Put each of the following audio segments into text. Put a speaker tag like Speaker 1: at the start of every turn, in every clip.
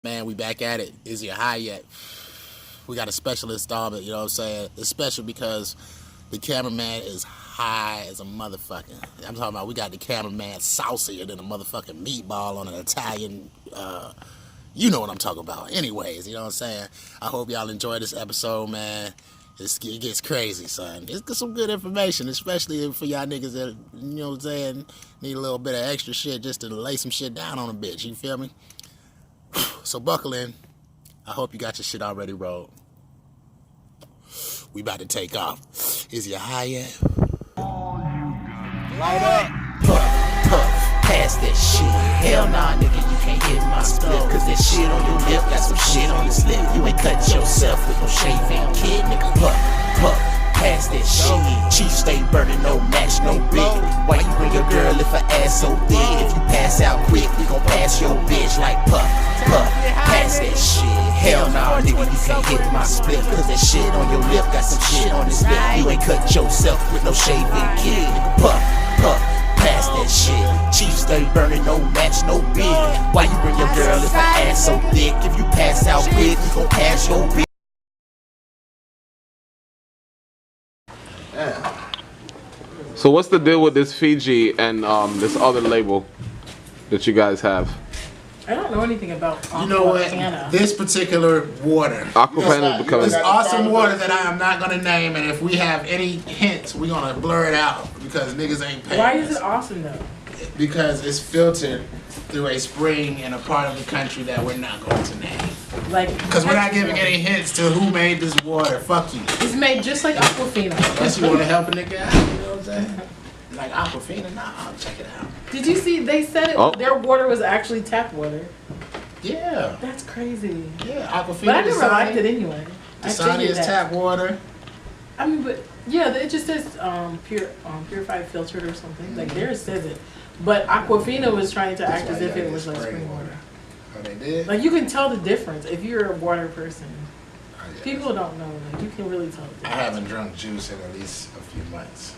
Speaker 1: Man, we back at it. Is you high yet? We got a special installment, you know what I'm saying? It's special because the cameraman is high as a motherfucker. I'm talking about we got the cameraman saucier than a motherfucking meatball on an Italian, you know what I'm talking about. Anyways, you know what I'm saying? I hope y'all enjoy this episode, man. It gets crazy, son. It's some good information, especially for y'all niggas that, you know what I'm saying, need a little bit of extra shit just to lay some shit down on a bitch, you feel me? So buckle in. I hope you got your shit already rolled. We about to take off. Is you high yet? Light up.
Speaker 2: Puff, pass that shit. Hell nah, nigga, you can't hit my split. Cause that shit on your lip got some shit on his lip. You ain't cut yourself with no shaving kid, nigga. Puff, pass that shit. Chief stay burning, no match, no big. Why you bring your girl if her ass so thick? If you pass out quick, we gon' pass your bitch like puff, pass that shit. Hell nah, nigga, you can't hit my split. Cause that shit on your lip got some shit on his lip. You ain't cut yourself with no shaving kid, nigga. Puff, pass that shit. Chief stay burning, no match, no big. Why you bring your girl if her ass so thick? If you pass out quick, we gon' pass your bitch.
Speaker 3: So what's the deal with this Fiji and this other label that you guys have?
Speaker 4: I don't know anything about Aquafina.
Speaker 1: You know what? This particular water.
Speaker 3: Aquafina is becoming...
Speaker 1: This awesome water that I am not going to name, and if we have any hints, we're going to blur it out because niggas ain't paying.
Speaker 4: Why is it awesome though?
Speaker 1: Because it's filtered through a spring in a part of the country that we're not going to name.
Speaker 4: Like,
Speaker 1: because we're not giving any hints to who made this water. Fuck you.
Speaker 4: It's made just like Aquafina.
Speaker 1: Unless you want to help a nigga out, you know what I'm saying? Like Aquafina, nah, I'll check it out.
Speaker 4: Did you see? They said their water was actually tap water.
Speaker 1: Yeah.
Speaker 4: That's crazy.
Speaker 1: Yeah, Aquafina.
Speaker 4: But I never liked it anyway.
Speaker 1: Dasani is tap water.
Speaker 4: I mean, but yeah, it just says purified, filtered, or something. Like theirs says it. But Aquafina was trying to act as if it was like spring water.
Speaker 1: Oh, they did?
Speaker 4: Like you can tell the difference if you're a water person.
Speaker 1: Oh, yeah.
Speaker 4: People don't know. Like you can really tell the difference.
Speaker 1: I haven't drunk juice in at least a few months.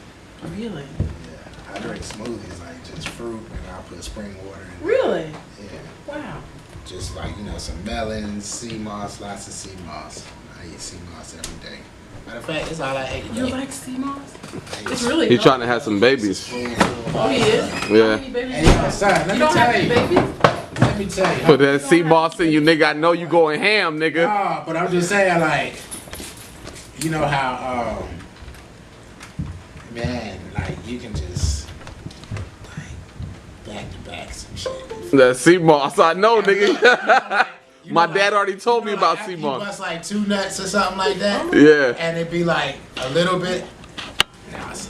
Speaker 4: Really?
Speaker 1: Yeah. I drink smoothies, like just fruit, and I put spring water in.
Speaker 4: Really?
Speaker 1: Yeah.
Speaker 4: Wow.
Speaker 1: Just like, you know, some melons, seamoss, lots of seamoss. I eat seamoss every day. Matter of fact, that's all I ate today.
Speaker 4: You like seamoss? It's really
Speaker 3: He's trying to have some babies.
Speaker 4: Oh, he is?
Speaker 3: Yeah.
Speaker 4: How many babies
Speaker 1: Hey,
Speaker 4: you got?
Speaker 1: son, let
Speaker 4: You
Speaker 1: me
Speaker 4: don't
Speaker 1: tell
Speaker 4: have any
Speaker 1: you.
Speaker 4: babies?
Speaker 1: Let me tell you.
Speaker 3: Put that sea moss in you, nigga. I know you going ham, nigga.
Speaker 1: No, but I'm just saying, like, you know how, man, like, you can just, like, back to back some shit.
Speaker 3: That sea moss, I know, nigga. My
Speaker 1: know,
Speaker 3: dad already told me about
Speaker 1: after
Speaker 3: sea
Speaker 1: you
Speaker 3: moss.
Speaker 1: bust like 2 nuts or something like that.
Speaker 3: Yeah.
Speaker 1: And it'd be like a little bit. Now it's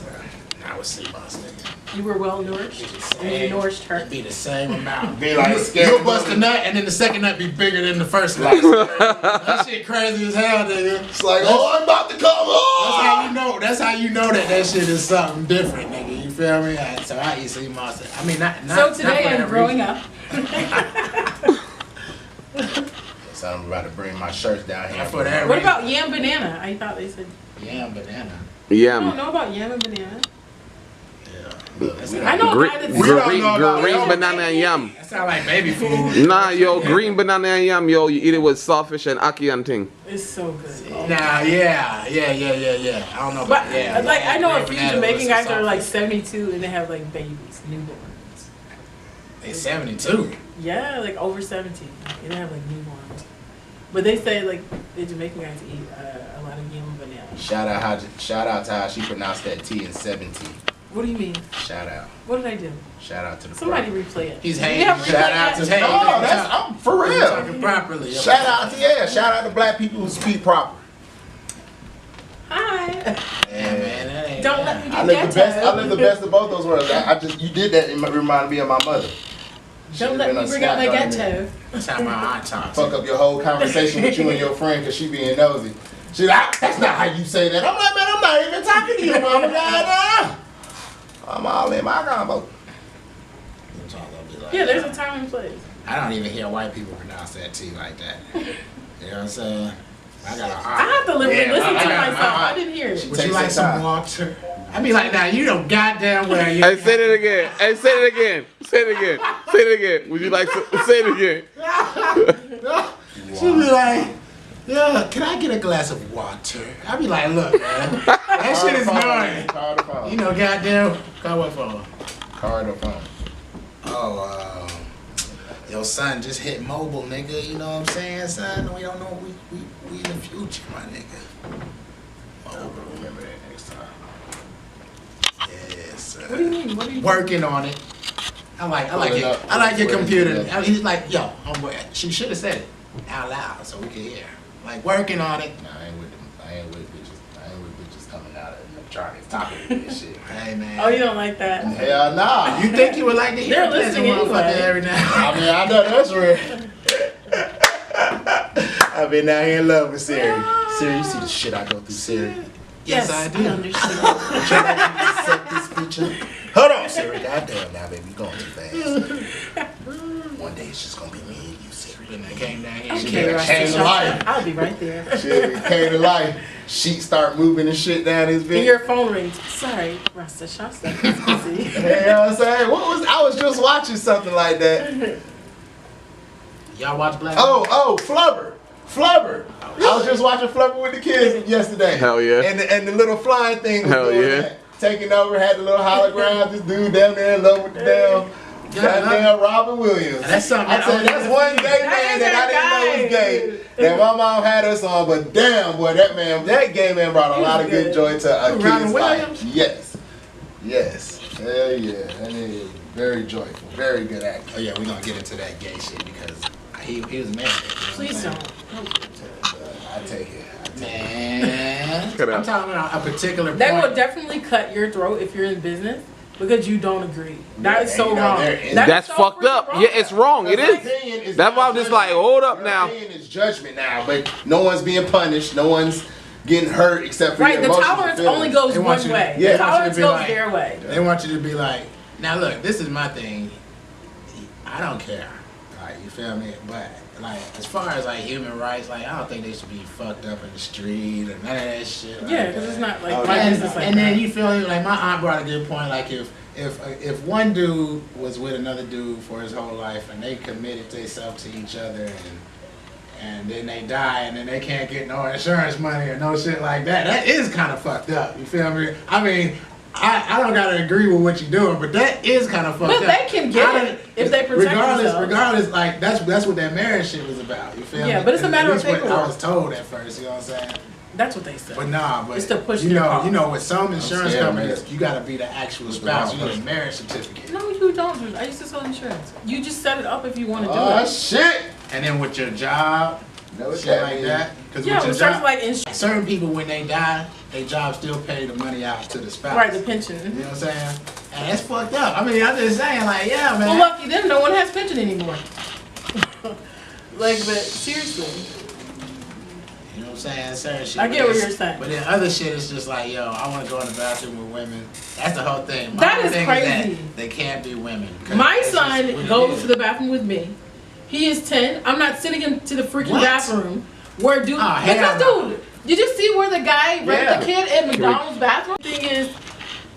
Speaker 1: sea moss, nigga.
Speaker 4: You were well nourished? And you nourished her?
Speaker 1: It'd be the same amount.
Speaker 5: Be like
Speaker 1: You'll bust a nut and then the second nut be bigger than the first nut. That shit crazy as hell, nigga.
Speaker 5: It's like, oh, I'm about to come on.
Speaker 1: That's how you know. That's how you know that shit is something different, nigga. You feel me? So I eat sea moss. I mean, not.
Speaker 4: So today I'm growing up.
Speaker 5: So I'm about to bring my shirts down here.
Speaker 1: For that
Speaker 4: What about yam banana? I thought they said.
Speaker 1: Yam banana.
Speaker 4: You don't
Speaker 3: Yam.
Speaker 4: know about yam and banana?
Speaker 1: Yeah.
Speaker 4: I know a guy that's
Speaker 3: Green banana and yam.
Speaker 1: That sound like baby food.
Speaker 3: Nah, yo, green banana and yam, yo, you eat it with sawfish and ackee and thing.
Speaker 4: It's so good.
Speaker 1: Nah, yeah. I don't know about
Speaker 4: But like I know a few
Speaker 1: banana
Speaker 4: Jamaican
Speaker 1: with
Speaker 4: guys
Speaker 1: some
Speaker 4: that are like
Speaker 1: sausage.
Speaker 4: 72 and they have like babies, newborns.
Speaker 1: They 72.
Speaker 4: Yeah, like over 70. They have like newborns. But they say like the Jamaican guys eat a lot of yam and banana.
Speaker 5: Shout out to how she pronounced that T in 17.
Speaker 4: What do you mean?
Speaker 5: Shout out.
Speaker 4: What did I do?
Speaker 5: Shout out to the
Speaker 4: Somebody
Speaker 5: pro.
Speaker 4: replay it.
Speaker 1: He's
Speaker 4: You
Speaker 1: hating.
Speaker 4: have replay
Speaker 1: Shout out
Speaker 4: that?
Speaker 1: to Tate.
Speaker 5: No, I'm for real.
Speaker 1: Talking properly.
Speaker 5: Shout out to black people who speak proper.
Speaker 4: Hi.
Speaker 1: Yeah, man. That ain't.
Speaker 4: Don't let me
Speaker 5: I
Speaker 4: get
Speaker 5: live the best. I
Speaker 4: ghetto.
Speaker 5: live the best of both those worlds. You did that. It reminded me of my mother.
Speaker 4: Don't let me bring out my ghetto.
Speaker 1: That's how my aunt talks.
Speaker 5: Fuck up your whole conversation with you and your friend because she being nosy. She's like, that's not how you say that. I'm like, man, I'm not even talking to you, mama. Nah. I'm all in my combo.
Speaker 4: Yeah, there's a time and place.
Speaker 1: I don't even hear white people pronounce that T like that. You know what I'm saying? I got a
Speaker 4: I have to listen to
Speaker 1: I got
Speaker 4: myself. I didn't hear it.
Speaker 1: Would you like some water? I be like, nah, you know goddamn well. You
Speaker 3: Hey, say it again. Hey, say it again. Say it again. Say it again. Would you like to say it again?
Speaker 1: She'll be like, yeah, can I get a glass of water? I'll be like, look, man, that shit is annoying.
Speaker 5: Call the phone.
Speaker 1: You know, goddamn, call what phone?
Speaker 5: Call the phone.
Speaker 1: Oh, your son just hit mobile, nigga. You know what I'm saying, son? We don't know. We in the future, my nigga. Mobile.
Speaker 5: Remember that next time.
Speaker 1: Yes, sir.
Speaker 4: What do you mean? What do you
Speaker 1: Working on it. I like your computer. He's like, yo, she should have said it out loud so we could hear. Like, working on it.
Speaker 5: Nah, I ain't with them. I ain't with bitches coming out of electronics talking to me and shit.
Speaker 1: Hey, man.
Speaker 4: Oh, you don't like that?
Speaker 5: Hell nah.
Speaker 1: You think you would like to hear
Speaker 4: They're
Speaker 1: this
Speaker 4: listening
Speaker 1: motherfucker
Speaker 4: anyway.
Speaker 1: every now
Speaker 5: I mean, I know that's real. I've been out here in love with Siri. Siri, you see the shit I go through, Siri.
Speaker 1: Yes, I do.
Speaker 4: understand.
Speaker 1: Try to set this picture. Hold on, Siri. Goddamn, now, baby, you going too fast. One day it's just gonna be me and you, Siri. Then I came down here.
Speaker 4: Okay,
Speaker 5: came
Speaker 4: Rasta
Speaker 5: to life.
Speaker 4: Shasta. I'll be right there.
Speaker 5: Shit came to life. Sheets start moving and shit down his
Speaker 4: And
Speaker 5: bitch.
Speaker 4: your phone rings. Sorry, Rasta Shasta. It's busy.
Speaker 5: You know what I'm saying? I was just watching something like that.
Speaker 1: Y'all watch Black?
Speaker 5: Oh, Flubber. I was just watching Flubber with the kids yesterday.
Speaker 3: Hell yeah.
Speaker 5: And the little flying thing was
Speaker 3: Hell
Speaker 5: doing
Speaker 3: yeah.
Speaker 5: that. Taking over, had the little hologram, this dude down there in love with the goddamn Robin Williams.
Speaker 1: That's something.
Speaker 5: I said, that's one gay man
Speaker 4: is
Speaker 5: that I didn't know was gay. That my mom had us on, but damn, boy, that gay man brought a lot of good joy to a
Speaker 1: Robin
Speaker 5: kid's
Speaker 1: Williams?
Speaker 5: life. Yes. Hell yeah. That is very joyful. Very good actor.
Speaker 1: Oh yeah, we're gonna get into that gay shit because he was married.
Speaker 4: Please don't.
Speaker 5: I take it.
Speaker 1: Man,
Speaker 3: Cut out.
Speaker 1: I'm talking about a particular point.
Speaker 4: That will definitely cut your throat if you're in business because you don't agree. That is so
Speaker 5: you know,
Speaker 4: wrong.
Speaker 5: there is-
Speaker 4: That is
Speaker 3: That's
Speaker 4: so
Speaker 3: fucked
Speaker 4: freaking
Speaker 3: up.
Speaker 4: wrong.
Speaker 3: Yeah, it's wrong. It is.
Speaker 5: Opinion
Speaker 3: That's why I'm
Speaker 5: not
Speaker 3: just like,
Speaker 5: judgment.
Speaker 3: hold up
Speaker 5: Your
Speaker 3: now.
Speaker 5: opinion is judgment now, but no one's being punished. No one's getting hurt except for
Speaker 4: Right,
Speaker 5: your
Speaker 4: the
Speaker 5: emotions and
Speaker 4: tolerance
Speaker 5: feelings.
Speaker 4: only goes
Speaker 1: They want
Speaker 4: one
Speaker 1: you-
Speaker 4: way.
Speaker 5: yeah,
Speaker 4: The
Speaker 5: they want
Speaker 1: you to
Speaker 4: tolerance
Speaker 1: be
Speaker 4: goes
Speaker 1: like-
Speaker 4: their way.
Speaker 1: They want you to be like, now look, this is my thing. I don't care. Like, you feel me? But like, as far as like human rights, like I don't think they should be fucked up in the street or none of that shit.
Speaker 4: Yeah,
Speaker 1: like
Speaker 4: because
Speaker 1: that.
Speaker 4: it's not like
Speaker 5: Oh,
Speaker 4: my
Speaker 1: And,
Speaker 4: business like
Speaker 1: and then
Speaker 4: that.
Speaker 1: you feel like my aunt brought a good point. Like if one dude was with another dude for his whole life and they committed themselves to each other and then they die and then they can't get no insurance money or no shit like that, that is kind of fucked up. You feel me? I mean, I don't gotta agree with what you're doing, but that is kind of fucked
Speaker 4: But
Speaker 1: up.
Speaker 4: they can get it if they protect themselves.
Speaker 1: Regardless, like that's what that marriage shit was about. You feel me?
Speaker 4: Yeah, but it's a matter
Speaker 1: At
Speaker 4: of
Speaker 1: least what I
Speaker 4: paperwork.
Speaker 1: was told at first. You know what I'm saying?
Speaker 4: That's what they said.
Speaker 1: But nah, but
Speaker 4: It's to push
Speaker 1: you
Speaker 4: their
Speaker 1: know,
Speaker 4: cause.
Speaker 1: with some insurance
Speaker 5: scared,
Speaker 1: companies,
Speaker 5: man.
Speaker 1: you gotta be the actual spouse. You need a marriage certificate.
Speaker 4: No, you don't. I used to sell insurance. You just set it up if you want to do
Speaker 5: Oh,
Speaker 4: it.
Speaker 5: shit.
Speaker 1: And then with your job,
Speaker 5: Know what
Speaker 1: shit
Speaker 5: that
Speaker 1: like
Speaker 5: means.
Speaker 1: that. Because
Speaker 4: Yeah,
Speaker 1: with
Speaker 4: it
Speaker 1: your
Speaker 4: starts
Speaker 1: job,
Speaker 4: like insurance.
Speaker 1: certain people when they die, their job still pay the money out to the spouse.
Speaker 4: Right, the pension.
Speaker 1: You know what I'm saying? And that's fucked up. I mean, I'm just saying, like, yeah, man.
Speaker 4: Well, lucky them, no one has pension anymore. Like, but seriously.
Speaker 1: You know what I'm saying? Certain shit.
Speaker 4: I get
Speaker 1: But
Speaker 4: what
Speaker 1: it's-
Speaker 4: you're saying.
Speaker 1: But then other shit is just like, yo, I want to go in the bathroom with women. That's the whole thing. My
Speaker 4: That
Speaker 1: whole
Speaker 4: is
Speaker 1: thing
Speaker 4: crazy.
Speaker 1: that they can't be women. 'Cause
Speaker 4: My
Speaker 1: it's just
Speaker 4: son
Speaker 1: what it
Speaker 4: goes
Speaker 1: is.
Speaker 4: to the bathroom with me. He is 10. I'm not sitting into the freaking
Speaker 1: What?
Speaker 4: bathroom where dude.
Speaker 1: Oh, hell
Speaker 4: because
Speaker 1: no.
Speaker 4: dude, you just see where the guy raped
Speaker 1: Yeah.
Speaker 4: the kid at McDonald's bathroom. Thing is,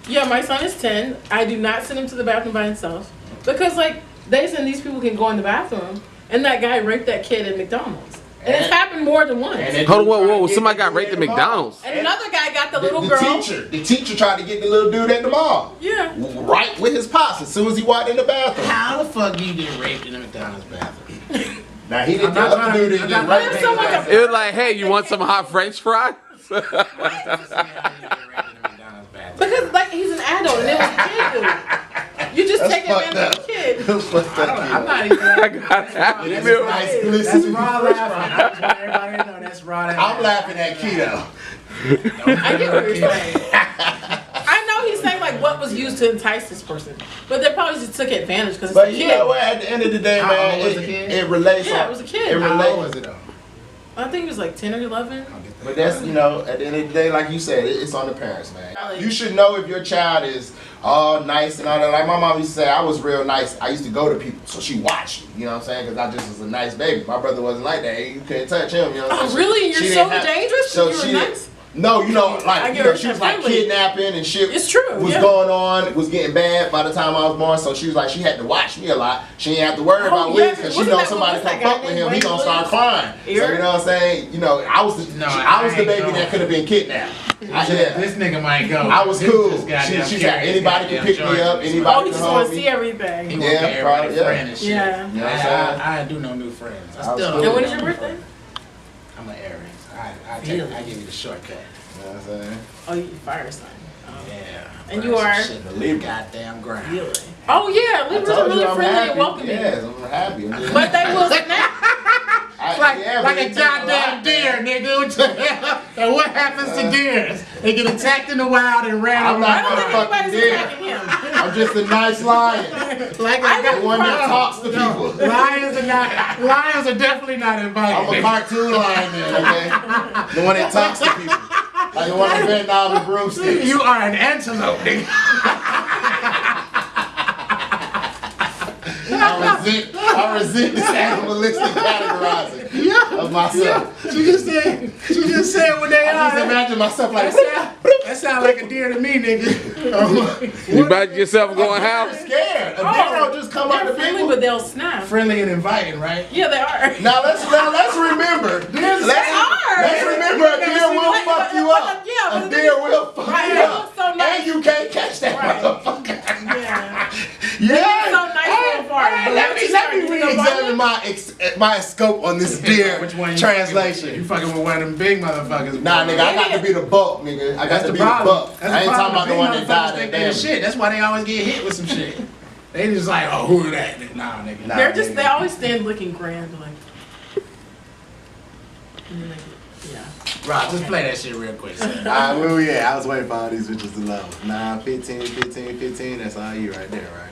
Speaker 4: yeah, my son is 10. I do not send him to the bathroom by himself because like they said these people can go in the bathroom and that guy raped that kid at McDonald's. And it's happened more than once.
Speaker 5: And
Speaker 3: Hold on, whoa. Somebody got raped at McDonald's.
Speaker 4: And another guy got the little
Speaker 5: The
Speaker 4: girl.
Speaker 5: teacher tried to get the little dude at the mall.
Speaker 4: Yeah.
Speaker 5: Right with his pops as soon as he walked in the bathroom.
Speaker 1: How the fuck do you get raped in the McDonald's bathroom?
Speaker 5: Now he didn't
Speaker 1: I'm not
Speaker 5: tell
Speaker 1: trying
Speaker 5: the
Speaker 1: to-
Speaker 5: dude
Speaker 1: I'm
Speaker 5: to get
Speaker 1: not
Speaker 5: right
Speaker 1: trying
Speaker 5: in
Speaker 1: to-
Speaker 5: the
Speaker 4: Someone
Speaker 5: bathroom.
Speaker 3: It was like, hey, you want some hot French fries?
Speaker 4: Because like he's an adult and it was a kid dude. You just
Speaker 5: That's
Speaker 4: take
Speaker 5: fucked
Speaker 4: advantage of
Speaker 5: up.
Speaker 4: the kid.
Speaker 5: That's fucked up,
Speaker 1: I'm
Speaker 5: kid.
Speaker 1: not even.
Speaker 3: I got happy
Speaker 1: That's
Speaker 3: meal.
Speaker 5: Nice
Speaker 1: That's
Speaker 5: glistening
Speaker 1: raw
Speaker 5: French
Speaker 1: laughing.
Speaker 5: fries.
Speaker 1: I just want everybody to know that's raw laughing.
Speaker 5: I'm laughing at keto.
Speaker 4: I get what you're saying. I know he's saying like what was used to entice this person, but they probably just took advantage because it's
Speaker 5: But
Speaker 4: a
Speaker 5: you
Speaker 4: kid.
Speaker 5: know what? At the end of the day,
Speaker 1: How
Speaker 5: man,
Speaker 1: old was the kid?
Speaker 5: it relates.
Speaker 4: Yeah,
Speaker 5: on-
Speaker 4: it was a kid.
Speaker 5: It
Speaker 1: How
Speaker 5: relates.
Speaker 1: old was it though?
Speaker 4: I think he was like 10 or 11.
Speaker 5: But that's, you know, at the end of the day, like you said, it's on the parents, man.
Speaker 4: Right.
Speaker 5: You should know if your child is all nice and all that. Like my mom used to say, I was real nice. I used to go to people, so she watched me. You know what I'm saying? Because I just was a nice baby. My brother wasn't like that. You couldn't touch him. You know what I'm
Speaker 4: Oh,
Speaker 5: saying?
Speaker 4: really? You're
Speaker 5: She
Speaker 4: so
Speaker 5: didn't have-
Speaker 4: dangerous?
Speaker 5: So
Speaker 4: You were
Speaker 5: she didn't-
Speaker 4: nice?
Speaker 5: No, you know, like,
Speaker 4: I
Speaker 5: you
Speaker 4: get
Speaker 5: know,
Speaker 4: her
Speaker 5: she was like
Speaker 4: friendly.
Speaker 5: kidnapping and shit.
Speaker 4: It's true,
Speaker 5: Was
Speaker 4: yeah.
Speaker 5: going on. It was getting bad by the time I was born. So she was like, she had to watch me a lot. She didn't have to worry about
Speaker 4: yeah,
Speaker 5: Wiz because she
Speaker 4: wasn't
Speaker 5: knows
Speaker 4: that
Speaker 5: somebody
Speaker 4: what was
Speaker 5: come
Speaker 4: that
Speaker 5: fuck
Speaker 4: guy
Speaker 5: with him, he
Speaker 4: named
Speaker 5: gonna start
Speaker 4: Williams?
Speaker 5: crying. So you know what I'm saying? You know, I was the baby that could have been kidnapped.
Speaker 2: This nigga might go.
Speaker 5: I was
Speaker 2: This
Speaker 5: cool.
Speaker 2: just goddamn
Speaker 5: She's
Speaker 2: carry
Speaker 5: like,
Speaker 2: his
Speaker 5: anybody can
Speaker 2: goddamn
Speaker 5: pick me
Speaker 2: charges.
Speaker 5: up.
Speaker 4: Oh,
Speaker 5: Anybody
Speaker 4: he
Speaker 5: can
Speaker 4: just want
Speaker 5: hold
Speaker 4: to see
Speaker 5: me.
Speaker 4: everything.
Speaker 2: He won't pay everybody
Speaker 5: yeah.
Speaker 2: friend and shit.
Speaker 4: Yeah.
Speaker 5: You know what I'm saying?
Speaker 2: I do no new friends. I
Speaker 5: I was
Speaker 2: still
Speaker 5: cool.
Speaker 4: And when is your birthday?
Speaker 2: I'm an Aries. I give you the shortcut.
Speaker 5: You know what I'm saying?
Speaker 4: Oh, you fire sign.
Speaker 2: Yeah.
Speaker 4: And you are?
Speaker 2: The Libra. Goddamn grind.
Speaker 4: Really? Oh yeah, Libras are really friendly and welcoming.
Speaker 5: Yes, I'm happy. I'm just,
Speaker 4: But they will snap.
Speaker 2: Like a goddamn deer, nigga. And what happens to deers? They get attacked in the wild and ran
Speaker 5: I'm
Speaker 2: over.
Speaker 5: not
Speaker 4: I don't think
Speaker 5: fucking
Speaker 4: anybody's
Speaker 5: deer.
Speaker 4: attacking him.
Speaker 5: I'm just a nice lion.
Speaker 2: Like
Speaker 5: The one that talks to people.
Speaker 2: Lions are definitely not invited.
Speaker 5: I'm a cartoon lion then, okay? The one that talks to people. Like the one that bent down with broomsticks.
Speaker 2: You are an antelope, nigga.
Speaker 5: I resent this animalistic categorizing of myself.
Speaker 2: She just said what they
Speaker 5: I just
Speaker 2: are.
Speaker 5: imagine myself like,
Speaker 2: That sound like a deer to me, nigga.
Speaker 3: You imagine yourself going
Speaker 5: I'm
Speaker 3: how?
Speaker 5: scared. A deer don't just come out
Speaker 4: They're
Speaker 5: to
Speaker 4: friendly,
Speaker 5: people.
Speaker 4: but they'll snap.
Speaker 2: Friendly and inviting, right?
Speaker 4: Yeah, they are.
Speaker 5: Now let's remember. Let's remember a deer will fuck you up.
Speaker 4: Yeah,
Speaker 5: A deer will fuck
Speaker 4: Right,
Speaker 5: you
Speaker 4: it
Speaker 5: up.
Speaker 4: looks so nice.
Speaker 5: And you can't catch that
Speaker 4: Right.
Speaker 5: motherfucker.
Speaker 4: Yeah. So nice and far.
Speaker 5: Let me re-examine my scope on this deer
Speaker 2: Which one you
Speaker 5: translation.
Speaker 2: You fucking with one of them big motherfuckers.
Speaker 5: Nah, nigga, I got to be the bulk, nigga. I got
Speaker 2: That's
Speaker 5: to
Speaker 2: the
Speaker 5: be the
Speaker 2: problem.
Speaker 5: buck.
Speaker 2: That's
Speaker 5: I ain't talking about the one that
Speaker 2: big
Speaker 5: died
Speaker 2: motherfuckers
Speaker 5: that
Speaker 2: think they the
Speaker 5: damn.
Speaker 2: shit. That's why they always get hit with some shit. They just like, oh, who are that? Nah, nigga.
Speaker 5: Nah.
Speaker 4: They're just, they always stand looking grand, like. And then they get, yeah.
Speaker 2: Rob, just play that shit real quick. son.
Speaker 5: Alright, where we at? I was waiting for all these bitches to level. 9, 15, 15, 15. That's all you right there, right?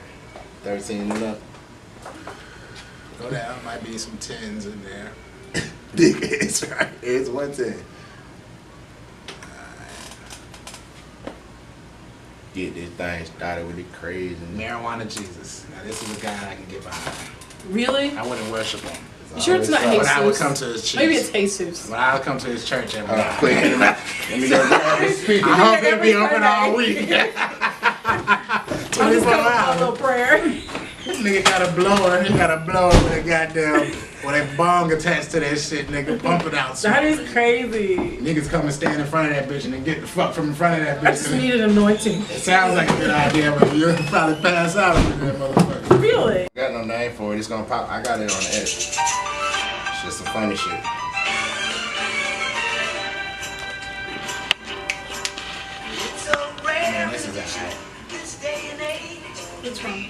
Speaker 5: 13 and up.
Speaker 2: Go down, might be some 10s in there.
Speaker 5: Dick, it's right. It's 110. Get this thing started with the crazy.
Speaker 2: Marijuana Jesus. Now this is a guy I can get behind.
Speaker 4: Really?
Speaker 2: I wouldn't worship him.
Speaker 4: You sure it's not
Speaker 2: But I would
Speaker 4: Jesus?
Speaker 2: come to his cheese.
Speaker 4: Maybe it's Jesus.
Speaker 2: But I would come to his church every
Speaker 5: Hold on,
Speaker 2: night.
Speaker 5: quick. Let me go grab this speaker.
Speaker 2: I hope it'll be
Speaker 4: Every
Speaker 2: open
Speaker 4: Sunday.
Speaker 2: all week.
Speaker 4: I'm just
Speaker 2: 24
Speaker 4: gonna a
Speaker 2: hours.
Speaker 4: little prayer.
Speaker 2: This nigga got a blower. He got a blower with a goddamn, with a bong attached to that shit, nigga. Pump it out.
Speaker 4: That is crazy.
Speaker 2: Niggas come and stand in front of that bitch and then get the fuck from in front of that bitch.
Speaker 4: I just need an anointing.
Speaker 2: It sounds like a good idea, but you'll probably pass out with that motherfucker.
Speaker 4: Really?
Speaker 5: Got no name for it. It's gonna pop. I got it on the edge. It's just some funny shit.
Speaker 2: Man, this is alright.
Speaker 4: What's wrong?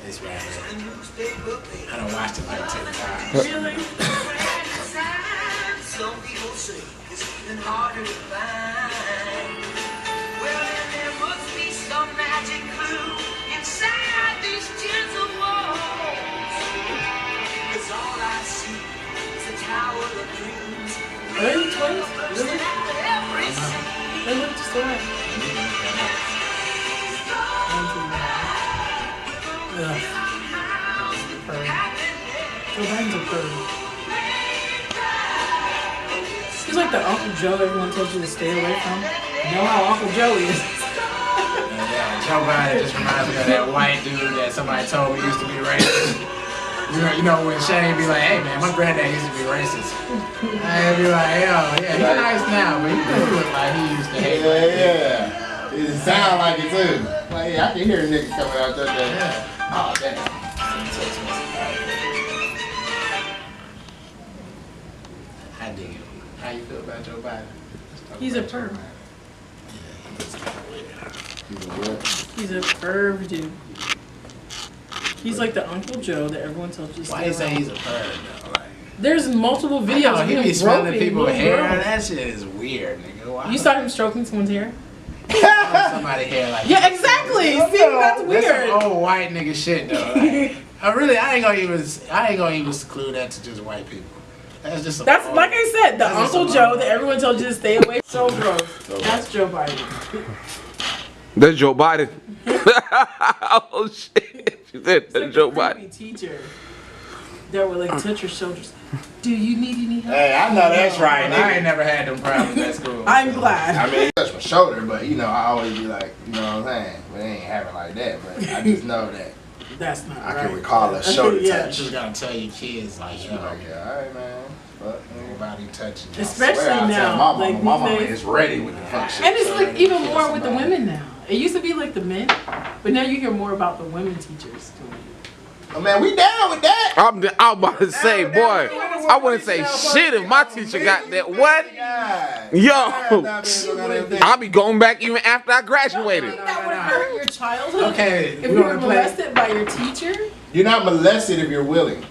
Speaker 2: This right here. I done watched it like 10 times.
Speaker 4: Really?
Speaker 6: Some people say it's even harder to find. Well, then there must be some magic clue inside these gentle walls. 'Cause all I see is a tower of dreams.
Speaker 4: Are they twins? Really?
Speaker 6: Every scene.
Speaker 4: They look just alike. Ugh. Purr. Joe Biden's a purr. He's like the Uncle Joe everyone tells you to stay away from. You know how Uncle Joe is.
Speaker 2: Yeah, Joe Biden just reminds me of that white dude that somebody told me used to be racist. You know when Shane be like, hey man, my granddad used to be racist. I'd be like, yo, yeah, he's nice now, but he do look like he used to hate white people.
Speaker 5: Yeah. It sound like it too. Like, yeah, I can hear a nigga coming out there.
Speaker 2: Yeah.
Speaker 5: Oh, damn.
Speaker 2: I dig it. How you feel about Joe Biden?
Speaker 4: He's a perv.
Speaker 5: He's a what?
Speaker 4: He's a perv dude. He's like the Uncle Joe that everyone tells you to
Speaker 2: Why
Speaker 4: stay
Speaker 2: you say
Speaker 4: away
Speaker 2: he's a perv though? Like,
Speaker 4: There's multiple videos
Speaker 2: oh,
Speaker 4: of
Speaker 2: he
Speaker 4: him
Speaker 2: be smelling
Speaker 4: groping
Speaker 2: people's
Speaker 4: little
Speaker 2: hair.
Speaker 4: girls.
Speaker 2: That shit is weird, nigga. Why?
Speaker 4: You saw him stroking someone's hair?
Speaker 2: somebody hair like
Speaker 4: Yeah,
Speaker 2: that.
Speaker 4: exactly. See, that's
Speaker 2: That's
Speaker 4: weird.
Speaker 2: some old white nigga shit though. Like, I ain't gonna even seclude that to just white people. That's just some
Speaker 4: That's
Speaker 2: old-
Speaker 4: like I said, the
Speaker 2: That's just
Speaker 4: Uncle
Speaker 2: some
Speaker 4: Joe
Speaker 2: old-
Speaker 4: that everyone tells you to stay away. So gross. That's Joe Biden.
Speaker 3: That's Joe Biden. Oh shit. She said
Speaker 4: It's
Speaker 3: that's
Speaker 4: like
Speaker 3: Joe
Speaker 4: a
Speaker 3: Biden.
Speaker 4: creepy teacher that would like touch your shoulders. Do you need any help?
Speaker 5: Hey, I know that's right.
Speaker 7: I ain't
Speaker 5: Nigga.
Speaker 7: never had them problems at school.
Speaker 4: I'm glad.
Speaker 5: I mean, he touched my shoulder, but you know, I always be like, you know what I'm saying? But it ain't happen like that. But I just know that
Speaker 4: That's not
Speaker 5: I
Speaker 4: right.
Speaker 5: can recall a shoulder
Speaker 4: Yeah.
Speaker 7: You
Speaker 5: touch.
Speaker 7: just gotta tell your kids, like,
Speaker 5: She
Speaker 7: yo,
Speaker 5: be like, yeah, all right, man. Fuck, nigga.
Speaker 7: nobody touching you.
Speaker 4: Especially
Speaker 5: Swear, I tell
Speaker 4: now,
Speaker 5: my mama,
Speaker 4: like
Speaker 5: my mama
Speaker 4: these days.
Speaker 5: is ready with the fuck shit.
Speaker 4: And it's like even
Speaker 5: Kill
Speaker 4: more with the
Speaker 5: somebody.
Speaker 4: women now. It used to be like the men, but now you hear more about the women teachers doing it.
Speaker 5: Oh, man, we down with that.
Speaker 3: I'm about to say, boy, I wouldn't say shit if my teacher got that. What? Yo, I'll be going back even after I graduated.
Speaker 4: That would hurt your childhood.
Speaker 7: Okay,
Speaker 4: If
Speaker 7: we
Speaker 4: you were
Speaker 7: gonna play.
Speaker 4: molested by your teacher.
Speaker 5: You're not molested if you're willing.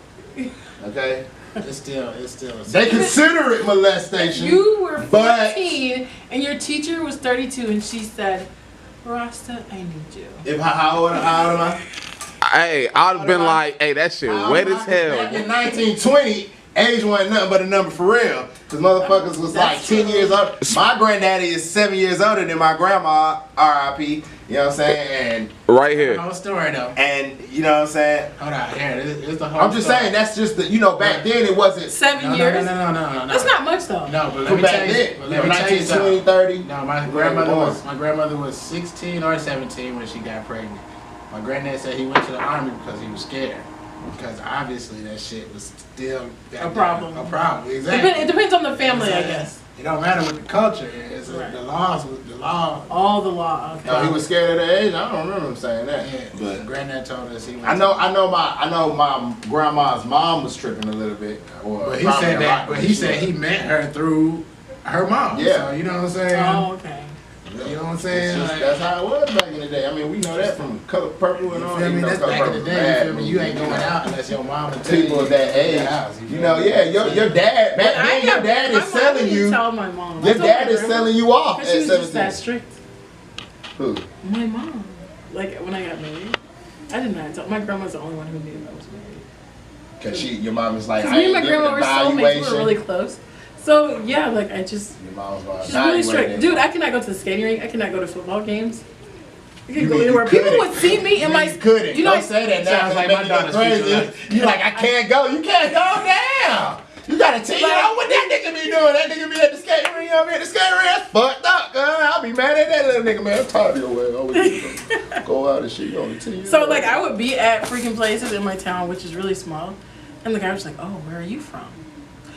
Speaker 5: Okay?
Speaker 7: It's still.
Speaker 5: They consider it molestation.
Speaker 4: You were
Speaker 5: but
Speaker 4: 14 and your teacher was 32 and she said, Rasta, I need you.
Speaker 5: if how old am I?
Speaker 3: Hey, I'd have been like, hey, that shit wet as
Speaker 5: Back
Speaker 3: hell.
Speaker 5: in 1920, age wasn't nothing but a number for real. Cause motherfuckers was like 10 years old. My granddaddy is 7 years older than my grandma, R.I.P. You know what I'm saying?
Speaker 3: Right here.
Speaker 7: Whole story though.
Speaker 5: And you know what I'm saying?
Speaker 7: Hold on, here. It's the whole.
Speaker 5: I'm just saying that's just the, you know, back then it wasn't.
Speaker 4: 7
Speaker 7: No.
Speaker 4: years?
Speaker 7: No.
Speaker 4: That's not much though.
Speaker 7: No, but let
Speaker 5: From
Speaker 7: me
Speaker 5: back
Speaker 7: tell you.
Speaker 5: then,
Speaker 7: But let me tell you
Speaker 5: 1920,
Speaker 7: something.
Speaker 5: 30.
Speaker 7: No, my grandmother was 16 or 17 when she got pregnant. My granddad said he went to the army because he was scared. Because obviously that shit was still
Speaker 4: A problem.
Speaker 7: A problem, exactly.
Speaker 4: It depends on the family, I guess.
Speaker 7: It don't matter what the culture is.
Speaker 4: Right.
Speaker 7: The law.
Speaker 4: All the law, okay.
Speaker 5: No, he was scared of the age. I don't remember him saying that.
Speaker 7: Yeah,
Speaker 5: But
Speaker 7: granddad told us he went.
Speaker 5: I know my grandma's mom was tripping a little bit. Or
Speaker 7: But he
Speaker 5: probably
Speaker 7: said
Speaker 5: a
Speaker 7: that.
Speaker 5: lot
Speaker 7: But
Speaker 5: when
Speaker 7: he
Speaker 5: she
Speaker 7: said
Speaker 5: was-
Speaker 7: he met her through her mom.
Speaker 5: Yeah.
Speaker 7: So you know what I'm saying.
Speaker 4: Oh, okay.
Speaker 7: You know what I'm
Speaker 5: It's
Speaker 7: saying?
Speaker 5: just-
Speaker 7: Like,
Speaker 5: that's how it was back in the day. I mean, we know that from Color Purple and
Speaker 7: you
Speaker 5: all.
Speaker 7: feel me?
Speaker 5: You know,
Speaker 7: That's
Speaker 5: Color
Speaker 7: back in the
Speaker 5: Purple
Speaker 7: day.
Speaker 5: bad
Speaker 7: You feel me? You ain't
Speaker 5: movie.
Speaker 7: going out unless your mom and
Speaker 5: People of that age. You know, yeah, your dad. Back then, your dad is selling you.
Speaker 4: Tell my mom.
Speaker 5: Your dad is selling you off
Speaker 4: Because she
Speaker 5: at
Speaker 4: was just that
Speaker 5: 17.
Speaker 4: strict.
Speaker 5: Who?
Speaker 4: My mom. Like when I got married, I did not tell. My grandma's the only one who knew I was married.
Speaker 5: Because your mom is like,
Speaker 4: Because
Speaker 5: I
Speaker 4: me and
Speaker 5: ain't
Speaker 4: my
Speaker 5: giving
Speaker 4: grandma were soulmates. We
Speaker 5: evaluation.
Speaker 4: were really close. So yeah, like I just.
Speaker 5: Your mom's like,
Speaker 4: She's really strict.
Speaker 5: evaluating.
Speaker 4: Dude, I cannot go to the skating rink. I cannot go to football games. I
Speaker 5: You
Speaker 4: can go
Speaker 5: mean you
Speaker 4: anywhere. People
Speaker 5: couldn't?
Speaker 4: would see me in my.
Speaker 5: You couldn't.
Speaker 4: You know,
Speaker 5: Don't say that now.
Speaker 7: Sounds like
Speaker 5: Make
Speaker 7: my
Speaker 5: you go
Speaker 7: daughter's
Speaker 5: crazy.
Speaker 7: future life.
Speaker 5: You like, I can't go. You can't go down. You gotta tell you know what that nigga be doing. That nigga be at the skating rink. I'm at the skating rink. That's fucked up, I'll be mad at that little nigga, man. I'm tired of your way. Always go out and shit. You only 10 years
Speaker 4: So
Speaker 5: old.
Speaker 4: like I would be at freaking places in my town, which is really small, and the guy was like, "Oh, where are you from?"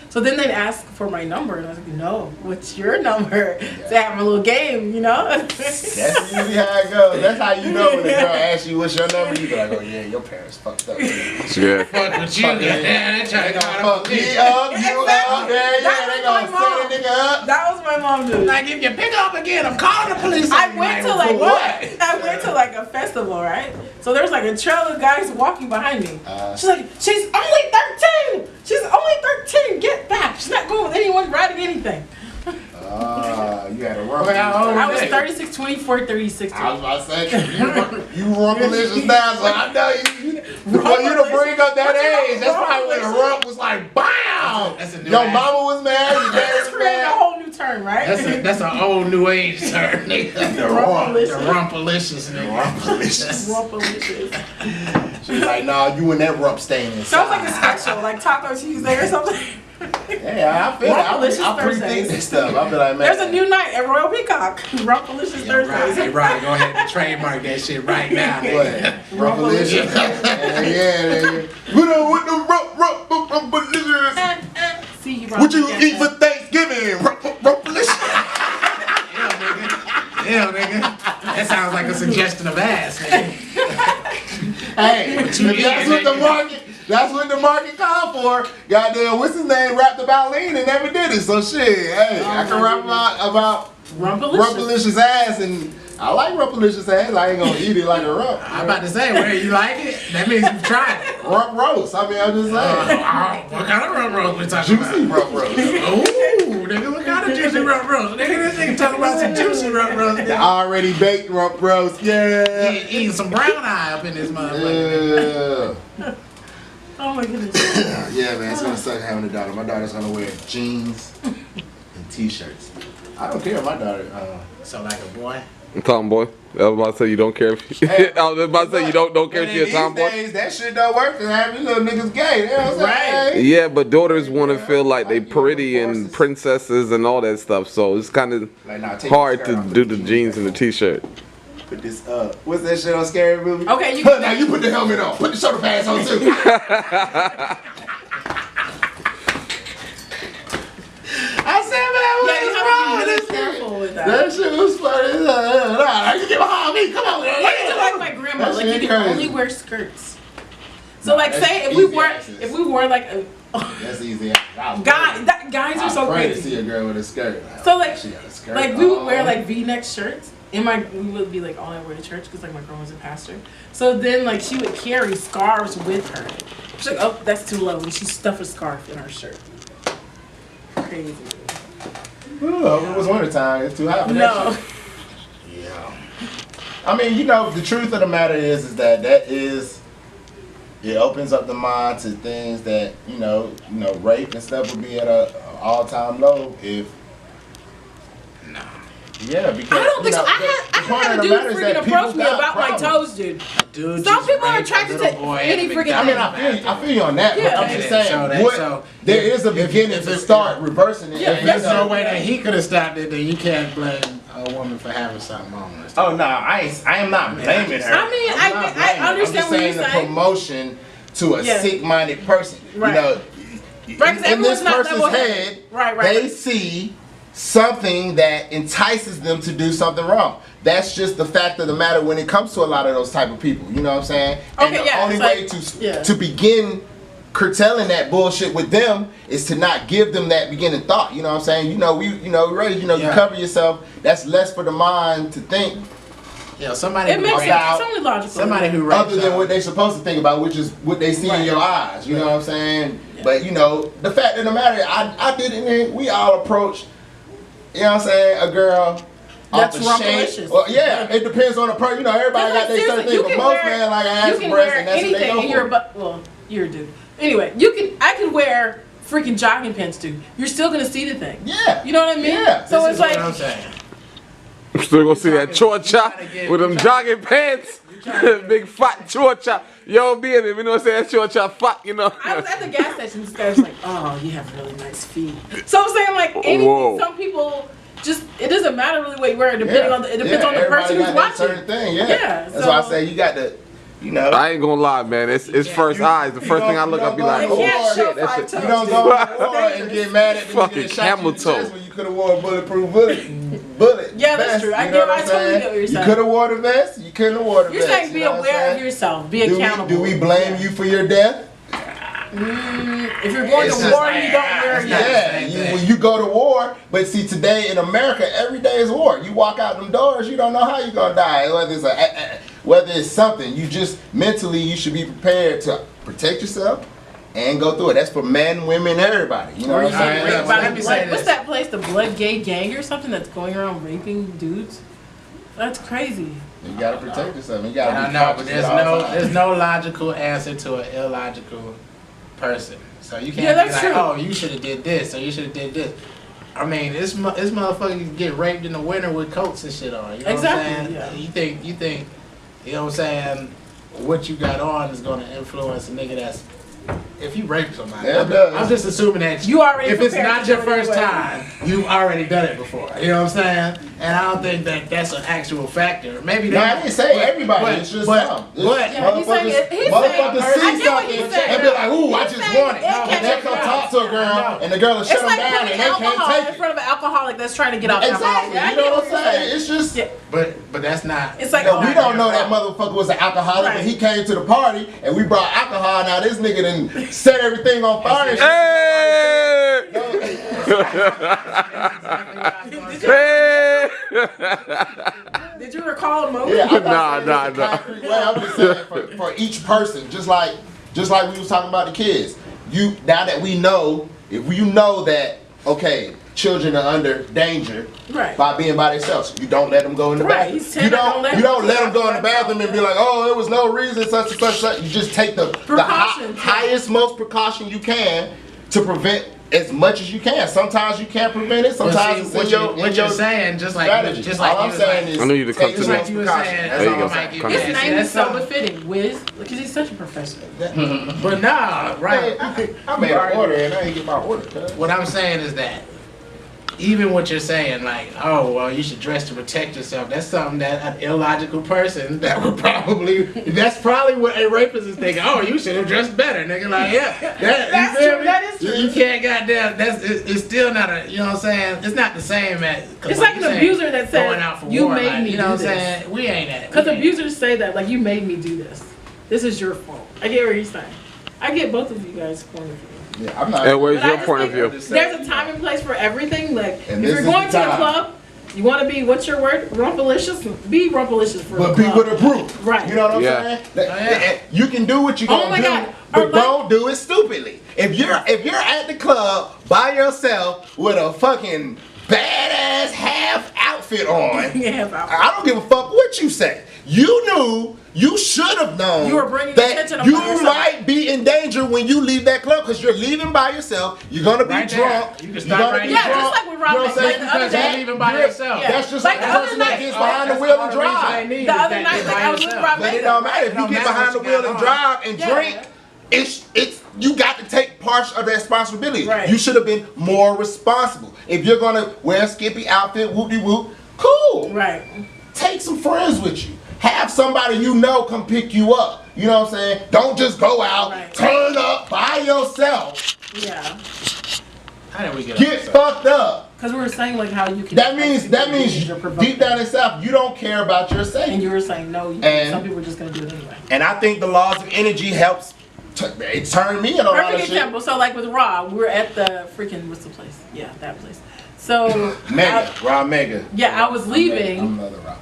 Speaker 4: So then they'd ask for my number, and I was like, "No, what's your number?" To have a little game, you know.
Speaker 5: That's usually how it goes. That's how you know when the girl asks you what's your number. You be like, oh yeah, your parents fucked up.
Speaker 3: Yeah.
Speaker 7: fuck with you. Yeah, they trying
Speaker 5: They
Speaker 7: to
Speaker 5: gonna
Speaker 7: call
Speaker 5: fuck me up, you up, there, yeah.
Speaker 4: That
Speaker 5: They
Speaker 4: was
Speaker 5: gonna
Speaker 4: my mom.
Speaker 5: set a nigga up.
Speaker 4: That was my mom doing.
Speaker 7: Like if you pick up again, I'm calling the police.
Speaker 4: I went to like
Speaker 7: what?
Speaker 4: I went to like a festival, right? So there's like a trail of guys walking behind me. She's like, she's only 13. She's only 13. Get back. She's not going with anyone riding anything.
Speaker 5: You had a rump.
Speaker 7: How old
Speaker 4: I was
Speaker 7: they?
Speaker 4: 36, 24, 36.
Speaker 5: I was about to say, you rumpalicious now, so I know you. For you to bring up that age, that's probably when the rump was like, BAM!
Speaker 7: That's a new
Speaker 5: Your
Speaker 7: age.
Speaker 5: mama was mad, your dad
Speaker 4: Just
Speaker 5: was
Speaker 4: created a
Speaker 5: mad.
Speaker 4: whole new term, right?
Speaker 7: That's an old new age term, nigga. The
Speaker 4: Rumpalicious.
Speaker 7: rumpalicious, nigga.
Speaker 4: Rumpalicious.
Speaker 5: She's like, nah, you and that rump staying inside.
Speaker 4: Sounds like a special, like Taco Tuesday or something.
Speaker 5: Yeah, I feel
Speaker 4: Rumpalicious
Speaker 5: it. I pre-think
Speaker 4: Thursdays.
Speaker 5: this stuff. I be like, man.
Speaker 4: There's a new night at Royal Peacock. Rumpalicious Thursdays.
Speaker 7: Right. Go ahead and trademark that shit right now.
Speaker 5: What? Rumpalicious? Yeah. What the rumpalicious?
Speaker 4: See you.
Speaker 5: What you eat for Thanksgiving? Rumpalicious?
Speaker 7: Yeah, nigga. That sounds like a suggestion of ass, nigga.
Speaker 5: Hey, if that's what the market called for. Goddamn, what's his name? Rapped about lean and never did it. So shit, hey, I can rap about Rumpalicious ass, and I like Rumpalicious ass. I ain't gonna eat it like a rump.
Speaker 7: I'm about to say, where you like it? That means you've tried it.
Speaker 5: Rump roast. I mean, I'm just saying.
Speaker 7: What kind of rump roast we talking
Speaker 5: Juicy
Speaker 7: about?
Speaker 5: rump roast.
Speaker 7: Ooh, nigga, what kind of juicy rump roast? Nigga, this nigga talking about some juicy rump roast.
Speaker 5: The
Speaker 7: Nigga.
Speaker 5: already baked rump roast. Yeah.
Speaker 7: Eating some brown eye up in this motherfucker.
Speaker 5: Yeah.
Speaker 4: Oh my goodness.
Speaker 5: Yeah, man, it's gonna suck having a daughter. My daughter's gonna wear jeans and t-shirts. I don't care, my daughter.
Speaker 7: So like a boy.
Speaker 3: Call him boy. I was about to say you don't care if I was about to say you don't care if you're a tomboy.
Speaker 5: These days, that shit don't work because half these little niggas gay. You know what I'm saying?
Speaker 3: Yeah, but daughters want to feel like they pretty and princesses and all that stuff. So it's kind of
Speaker 5: Like, nah, take
Speaker 3: hard
Speaker 5: your
Speaker 3: to
Speaker 5: skirt off.
Speaker 3: do the jeans and the t-shirt.
Speaker 5: Put this what's that shit on Scary Movie?
Speaker 4: Okay, you
Speaker 5: Now you put the helmet on. Put the shoulder pads on too. I said, man, what is wrong with this
Speaker 4: careful with that.
Speaker 5: That shit was funny. Nah, you get behind me. Come on,
Speaker 4: You need to like my grandma.
Speaker 5: That
Speaker 4: Like
Speaker 5: shit
Speaker 4: you can
Speaker 5: crazy.
Speaker 4: only wear skirts. So like,
Speaker 5: that's
Speaker 4: say if we
Speaker 5: easy
Speaker 4: wore
Speaker 5: access.
Speaker 4: like a
Speaker 5: That's easy.
Speaker 4: guys are so
Speaker 5: afraid to
Speaker 4: crazy.
Speaker 5: see a girl with a skirt.
Speaker 4: So like,
Speaker 5: She got a skirt
Speaker 4: like we would wear
Speaker 5: on.
Speaker 4: like V-neck shirts, and we would be like all I wear to church because like my grandma was a pastor. So then like she would carry scarves with her. She's like, oh, that's too low, and she stuffed a scarf in her shirt. Crazy.
Speaker 5: Well, it was winter time. It's too hot for that
Speaker 4: No.
Speaker 5: shit. Yeah. I mean, you know, the truth of the matter is that it opens up the mind to things that you know, rape and stuff would be at a all-time low if. Yeah, because
Speaker 4: I don't think so.
Speaker 5: you know,
Speaker 4: I
Speaker 5: point
Speaker 4: had
Speaker 5: of
Speaker 4: a
Speaker 5: the
Speaker 4: dude
Speaker 5: matter is
Speaker 4: freaking
Speaker 5: that people
Speaker 4: approach me
Speaker 5: got
Speaker 4: about my
Speaker 5: problems.
Speaker 4: toes, dude.
Speaker 7: Dude,
Speaker 4: Some
Speaker 7: just
Speaker 4: people are
Speaker 7: raped a
Speaker 4: attracted
Speaker 7: little
Speaker 4: to
Speaker 7: boy
Speaker 4: any
Speaker 7: at the
Speaker 4: freaking
Speaker 5: I mean,
Speaker 7: McDonald's.
Speaker 5: I feel you on that, but
Speaker 4: Yeah.
Speaker 5: I'm just
Speaker 7: So
Speaker 5: saying, there is a beginning to start reversing it.
Speaker 4: Yeah,
Speaker 5: if
Speaker 7: There's
Speaker 5: you
Speaker 7: no
Speaker 5: know-
Speaker 7: way that he could have stopped it, then you can't blame a woman for having something on her.
Speaker 5: Oh no, I am not blaming her.
Speaker 4: I mean,
Speaker 5: I'm not blaming her.
Speaker 4: I understand
Speaker 5: I'm
Speaker 4: what
Speaker 5: just
Speaker 4: you're
Speaker 5: saying the
Speaker 4: saying.
Speaker 5: promotion to a
Speaker 4: Yeah.
Speaker 5: sick-minded person.
Speaker 4: Right.
Speaker 5: You know,
Speaker 4: Right, 'cause
Speaker 5: in this
Speaker 4: everyone's not
Speaker 5: person's
Speaker 4: level-headed.
Speaker 5: head,
Speaker 4: Right.
Speaker 5: they see something that entices them to do something wrong. That's just the fact of the matter when it comes to a lot of those type of people. You know what I'm saying? And
Speaker 4: Okay,
Speaker 5: the
Speaker 4: yeah,
Speaker 5: only
Speaker 4: it's
Speaker 5: way
Speaker 4: like-
Speaker 5: to begin curtailing that bullshit with them is to not give them that beginning thought. You know what I'm saying? You
Speaker 7: Yeah.
Speaker 5: cover yourself. That's less for the mind to think
Speaker 7: Yeah, somebody
Speaker 4: It
Speaker 7: who
Speaker 4: makes
Speaker 7: raped-
Speaker 4: sense. It's only logical.
Speaker 7: Somebody who raped
Speaker 5: other than what they're supposed to think about, which is what they see in your eyes. You know what I'm saying?
Speaker 4: Yeah.
Speaker 5: But you know, the fact of the matter, I did it, and we all approach. You know what I'm saying? A girl.
Speaker 4: That's
Speaker 5: off the shape.
Speaker 4: rumpalicious.
Speaker 5: Well, yeah, it depends on the person. You know, everybody got their certain
Speaker 4: Seriously,
Speaker 5: thing,
Speaker 4: you
Speaker 5: but
Speaker 4: can
Speaker 5: most
Speaker 4: wear-
Speaker 5: men like an
Speaker 4: you
Speaker 5: ass
Speaker 4: can
Speaker 5: breast,
Speaker 4: wear
Speaker 5: and that's what they
Speaker 4: anything
Speaker 5: go
Speaker 4: in your
Speaker 5: for.
Speaker 4: butt. Well, you're a dude. Anyway, I can wear freaking jogging pants, dude. You're still gonna see the thing.
Speaker 5: Yeah.
Speaker 4: You know what I mean?
Speaker 5: Yeah.
Speaker 4: So
Speaker 7: This
Speaker 4: it's
Speaker 7: is what
Speaker 4: like,
Speaker 7: I'm saying.
Speaker 3: I'm still gonna see that chorcha
Speaker 7: trying to get-
Speaker 3: with them jogging pants, big fat chorcha. Yo, be in it. You know what I'm saying? That chorcha fat, you know.
Speaker 4: I was at the gas station. This guy was like, "Oh, you have really nice feet." So I'm saying, like, anything.
Speaker 3: Whoa.
Speaker 4: Some people just it doesn't matter really what you wear. Depending on it depends on the
Speaker 5: everybody
Speaker 4: person who's
Speaker 5: got that
Speaker 4: watching.
Speaker 5: certain thing. Yeah.
Speaker 4: Yeah,
Speaker 5: That's why I
Speaker 4: so-
Speaker 5: say you got to, you know.
Speaker 3: I ain't gonna lie, man. It's first eyes. The first thing I look, I'll be like,
Speaker 5: You
Speaker 3: oh
Speaker 4: can't show
Speaker 3: shit, that
Speaker 4: five
Speaker 3: shit.
Speaker 4: toes.
Speaker 5: You don't go to war and get mad at the nigga
Speaker 3: Fucking
Speaker 5: that shot you in
Speaker 3: camel
Speaker 5: the
Speaker 3: toe.
Speaker 5: chest when you could have wore a bulletproof bullet.
Speaker 4: Yeah, that's
Speaker 5: vest,
Speaker 4: true. I
Speaker 5: you
Speaker 4: get-
Speaker 5: know what
Speaker 4: I
Speaker 5: I'm
Speaker 4: totally
Speaker 5: saying?
Speaker 4: get what you're
Speaker 5: You
Speaker 4: saying.
Speaker 5: could have wore the vest. You couldn't have wore the
Speaker 4: You're
Speaker 5: vest.
Speaker 4: saying be
Speaker 5: you know what I'm
Speaker 4: aware of
Speaker 5: saying?
Speaker 4: yourself. Be accountable.
Speaker 5: Do we blame you for your death?
Speaker 4: If you're going
Speaker 7: It's
Speaker 4: to
Speaker 7: just
Speaker 4: war,
Speaker 7: like,
Speaker 4: you don't wear
Speaker 7: it's
Speaker 4: your.
Speaker 7: not-
Speaker 5: Yeah,
Speaker 7: same thing.
Speaker 5: when you go to war, but see today in America, every day is war. You walk out them doors, you don't know how you're gonna die. Whether it's something, you just mentally you should be prepared to protect yourself and go through it. That's for men, women, everybody. You know
Speaker 4: Or
Speaker 5: what
Speaker 4: you
Speaker 5: I'm
Speaker 4: get
Speaker 5: saying?
Speaker 4: raped
Speaker 7: Let
Speaker 4: by
Speaker 7: me
Speaker 4: the
Speaker 7: say
Speaker 4: blood. What's
Speaker 7: this.
Speaker 4: that place? The Blood Gay Gang or something that's going around raping dudes? That's crazy.
Speaker 5: You gotta protect yourself. You gotta
Speaker 7: I
Speaker 5: be
Speaker 7: know, but
Speaker 5: conscious at all times.
Speaker 7: there's no logical answer to an illogical person. So you can't
Speaker 4: Yeah,
Speaker 7: be
Speaker 4: that's
Speaker 7: like,
Speaker 4: true.
Speaker 7: oh, you should have did this, or you should have did this. I mean, this motherfucker get raped in the winter with coats and shit on. You know
Speaker 4: Exactly,
Speaker 7: what I'm saying?
Speaker 4: yeah.
Speaker 7: You think, you know what I'm saying? What you got on is gonna influence a nigga that's. If you rape somebody,
Speaker 5: Yeah, it does.
Speaker 7: I'm just assuming that
Speaker 4: You already
Speaker 7: if it's
Speaker 4: prepared
Speaker 7: not
Speaker 4: to
Speaker 7: your
Speaker 4: do it
Speaker 7: first
Speaker 4: anyway.
Speaker 7: time, you've already done it before. You know what I'm saying? And I don't think that that's an actual factor. Maybe
Speaker 5: No, I didn't say everybody.
Speaker 7: but-
Speaker 5: it's just
Speaker 7: but-
Speaker 5: some.
Speaker 7: but-
Speaker 4: Yeah, he's saying it- he's
Speaker 5: Motherfuckers
Speaker 4: saying- I
Speaker 5: see
Speaker 4: get what
Speaker 5: something
Speaker 4: he's saying.
Speaker 5: and be like, "Ooh, I
Speaker 4: He's
Speaker 5: just
Speaker 4: saying
Speaker 5: want it."
Speaker 4: it
Speaker 5: And
Speaker 4: can't
Speaker 5: they
Speaker 4: be
Speaker 5: come
Speaker 4: right.
Speaker 5: talk to a girl, and the girl will shut
Speaker 4: It's
Speaker 5: them
Speaker 4: like
Speaker 5: down,
Speaker 4: putting
Speaker 5: and they can't
Speaker 4: alcohol
Speaker 5: take
Speaker 4: in
Speaker 5: it.
Speaker 4: front of an alcoholic that's trying to get off alcohol.
Speaker 5: Exactly.
Speaker 4: I
Speaker 5: You
Speaker 4: get
Speaker 5: know
Speaker 4: what
Speaker 5: what
Speaker 4: you're
Speaker 5: I'm saying?
Speaker 4: saying.
Speaker 5: It's just.
Speaker 4: Yeah.
Speaker 7: But that's not.
Speaker 4: It's like,
Speaker 5: No, we
Speaker 4: not
Speaker 5: don't know
Speaker 7: your
Speaker 5: that
Speaker 7: fault.
Speaker 5: motherfucker was an alcoholic,
Speaker 4: Right.
Speaker 5: but he came to the party and we brought alcohol. Now this nigga done set everything on fire. and shit.
Speaker 3: Hey!
Speaker 4: Did you recall a moment?
Speaker 5: Yeah, I'm
Speaker 3: Nah,
Speaker 5: not saying
Speaker 3: nah,
Speaker 5: it's a concrete way. I'm just saying for each person, just like we was talking about the kids. You now that we know, if you know that okay, children are under danger
Speaker 4: Right.
Speaker 5: by being by themselves, you don't let them go in the
Speaker 4: Right,
Speaker 5: bathroom.
Speaker 4: he's 10,
Speaker 5: You
Speaker 4: I don't
Speaker 5: don't
Speaker 4: let
Speaker 5: you
Speaker 4: him
Speaker 5: don't
Speaker 4: go
Speaker 5: let them go in the
Speaker 4: by himself.
Speaker 5: bathroom and be like, oh, there was no reason such and such. You just take the
Speaker 4: Precautions.
Speaker 5: highest, most precaution you can to prevent as much as you can. Sometimes you can't prevent it. Sometimes it's
Speaker 7: what
Speaker 5: in your
Speaker 7: you're saying, just like
Speaker 5: strategy.
Speaker 7: like
Speaker 5: all I'm saying is
Speaker 3: I knew you to come
Speaker 5: take
Speaker 3: to
Speaker 5: some
Speaker 3: that.
Speaker 7: like you were
Speaker 5: precautions.
Speaker 7: saying.
Speaker 5: That's
Speaker 3: There
Speaker 5: all
Speaker 3: you
Speaker 5: I'm
Speaker 3: go.
Speaker 5: saying.
Speaker 3: Come
Speaker 4: His
Speaker 3: on.
Speaker 4: name is so befitting, Wiz, because he's such a professor.
Speaker 7: But nah, right.
Speaker 5: I made an order and I didn't get my order. Cuz.
Speaker 7: What I'm saying is that even what you're saying, like, oh, well, you should dress to protect yourself, that's something that an illogical person that would probably, that's probably what a rapist is thinking. Oh, you should have dressed better, nigga. Like, yeah,
Speaker 4: That's true, that is true.
Speaker 7: You can't goddamn, it's still not a, you know what I'm saying? It's not the same as,
Speaker 4: It's like an abuser that says,
Speaker 7: going out for
Speaker 4: you
Speaker 7: war,
Speaker 4: made
Speaker 7: like,
Speaker 4: me
Speaker 7: you know
Speaker 4: do
Speaker 7: what I'm
Speaker 4: this.
Speaker 7: saying? We ain't that.
Speaker 4: Because
Speaker 7: we ain't-
Speaker 4: abusers say that, like, you made me do this. This is your fault. I get what he's saying. I get both of you guys' point of view.
Speaker 5: Yeah, I'm not.
Speaker 3: And where's
Speaker 4: But I
Speaker 3: your
Speaker 4: just
Speaker 3: point of
Speaker 4: think
Speaker 3: view?
Speaker 4: There's a time and place for everything. Like,
Speaker 5: And
Speaker 4: if
Speaker 5: this
Speaker 4: you're
Speaker 5: is
Speaker 4: going
Speaker 5: the
Speaker 4: to the
Speaker 5: time.
Speaker 4: club, you want to be, what's your word? Rumpalicious? Be rumpalicious for
Speaker 5: But
Speaker 4: the
Speaker 5: be
Speaker 4: club.
Speaker 5: with a group.
Speaker 4: Right.
Speaker 5: You know what I'm
Speaker 3: Yeah.
Speaker 5: saying?
Speaker 7: yeah.
Speaker 5: You can do what you're
Speaker 4: Oh
Speaker 5: gonna
Speaker 4: my
Speaker 5: do,
Speaker 4: God.
Speaker 5: but
Speaker 4: Or like-
Speaker 5: don't do it stupidly. If you're at the club by yourself with a fucking badass half outfit on,
Speaker 4: Yeah, about-
Speaker 5: I don't give a fuck what you say. You knew. You should have known
Speaker 4: You were bringing
Speaker 5: that
Speaker 4: attention
Speaker 5: you
Speaker 4: upon yourself.
Speaker 5: might be in danger when you leave that club because you're leaving by yourself. You're gonna be
Speaker 7: Right there.
Speaker 5: drunk.
Speaker 7: You can
Speaker 5: You're
Speaker 7: start
Speaker 5: gonna
Speaker 7: right
Speaker 5: be
Speaker 7: there.
Speaker 4: Yeah,
Speaker 5: drunk.
Speaker 4: just like with Rob
Speaker 5: You know what I'm
Speaker 4: Like
Speaker 5: saying?
Speaker 4: the other
Speaker 7: Because you're
Speaker 4: day.
Speaker 7: leaving by
Speaker 5: Yeah.
Speaker 7: yourself.
Speaker 4: Yeah.
Speaker 5: That's just
Speaker 4: Like
Speaker 5: like
Speaker 4: the
Speaker 5: the
Speaker 4: other
Speaker 5: person that
Speaker 4: night-
Speaker 5: gets behind the wheel and drive.
Speaker 4: The other night, like, I was with Rob
Speaker 5: But it don't matter if you
Speaker 7: don't
Speaker 5: get
Speaker 7: matter
Speaker 5: behind the
Speaker 7: what you
Speaker 5: wheel
Speaker 7: got
Speaker 5: and
Speaker 7: on.
Speaker 5: drive and
Speaker 4: Yeah.
Speaker 5: drink. It's you got to take part of the responsibility.
Speaker 4: Right.
Speaker 5: You should have been more responsible. If you're gonna wear a skimpy outfit, whoop de whoop, cool.
Speaker 4: Right.
Speaker 5: Take some friends with you. Have somebody you know come pick you up. You know what I'm saying? Don't just go out,
Speaker 4: Right.
Speaker 5: turn up by yourself,
Speaker 4: Yeah.
Speaker 7: How did we get
Speaker 5: get fucked up.
Speaker 4: Because we were saying, like, how you can.
Speaker 5: That means
Speaker 4: you're provoked.
Speaker 5: deep down inside you don't care about your
Speaker 4: And
Speaker 5: safety.
Speaker 4: you were saying, no, you,
Speaker 5: And-
Speaker 4: some people are just going to do it anyway.
Speaker 5: And I think the laws of energy helps. It turned me in a lot
Speaker 4: Perfect
Speaker 5: of shit.
Speaker 4: example. So, like with Rob, we were at the freaking, what's the place? Yeah, that place. So,
Speaker 5: Mega, Rob Mega.
Speaker 4: yeah, I was leaving.
Speaker 5: I'm another Rob.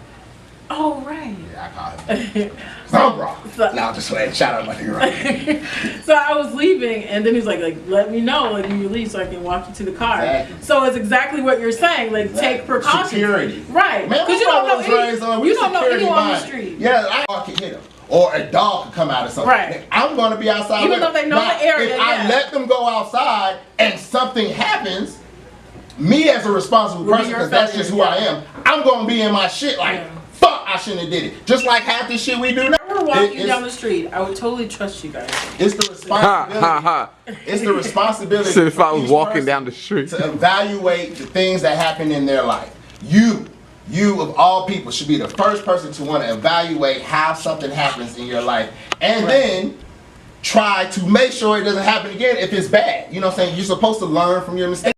Speaker 4: Oh, right.
Speaker 5: Yeah, I call him. I'm Rob.
Speaker 4: So-
Speaker 5: Now just let shout out my nigga Rob.
Speaker 4: So I was leaving, and then he's like, let me know when you leave so I can walk you to the car.
Speaker 5: Exactly.
Speaker 4: So it's exactly what you're saying. Like, take precautions.
Speaker 5: Security.
Speaker 4: Right.
Speaker 5: Man,
Speaker 4: Because you don't know
Speaker 5: raised on
Speaker 4: you don't know
Speaker 5: security
Speaker 4: anyone on the
Speaker 5: mind.
Speaker 4: street.
Speaker 5: Yeah, I could hit him. Or a dog could come out or something.
Speaker 4: Right.
Speaker 5: I'm going to be outside.
Speaker 4: Even
Speaker 5: with
Speaker 4: though they
Speaker 5: them.
Speaker 4: know
Speaker 5: Now,
Speaker 4: the area,
Speaker 5: If I
Speaker 4: yeah.
Speaker 5: let them go outside and something happens, me as a responsible
Speaker 4: Will be
Speaker 5: person,
Speaker 4: your
Speaker 5: because that's just who
Speaker 4: failure,
Speaker 5: I am, I'm going to be in my shit like,
Speaker 4: Yeah.
Speaker 5: fuck, I shouldn't have did it. Just like half this shit we do now.
Speaker 4: If I were walking
Speaker 5: It's-
Speaker 4: down the street, I would totally trust you guys.
Speaker 5: It's the responsibility.
Speaker 3: Ha ha
Speaker 5: It's the responsibility.
Speaker 3: Said if I
Speaker 5: of
Speaker 3: was
Speaker 5: each
Speaker 3: walking
Speaker 5: person
Speaker 3: down the street.
Speaker 5: to evaluate the things that happen in their life. You of all people should be the first person to want to evaluate how something happens in your life, and then try to make sure it doesn't happen again if it's bad. You know what I'm saying? You're supposed to learn from your mistakes.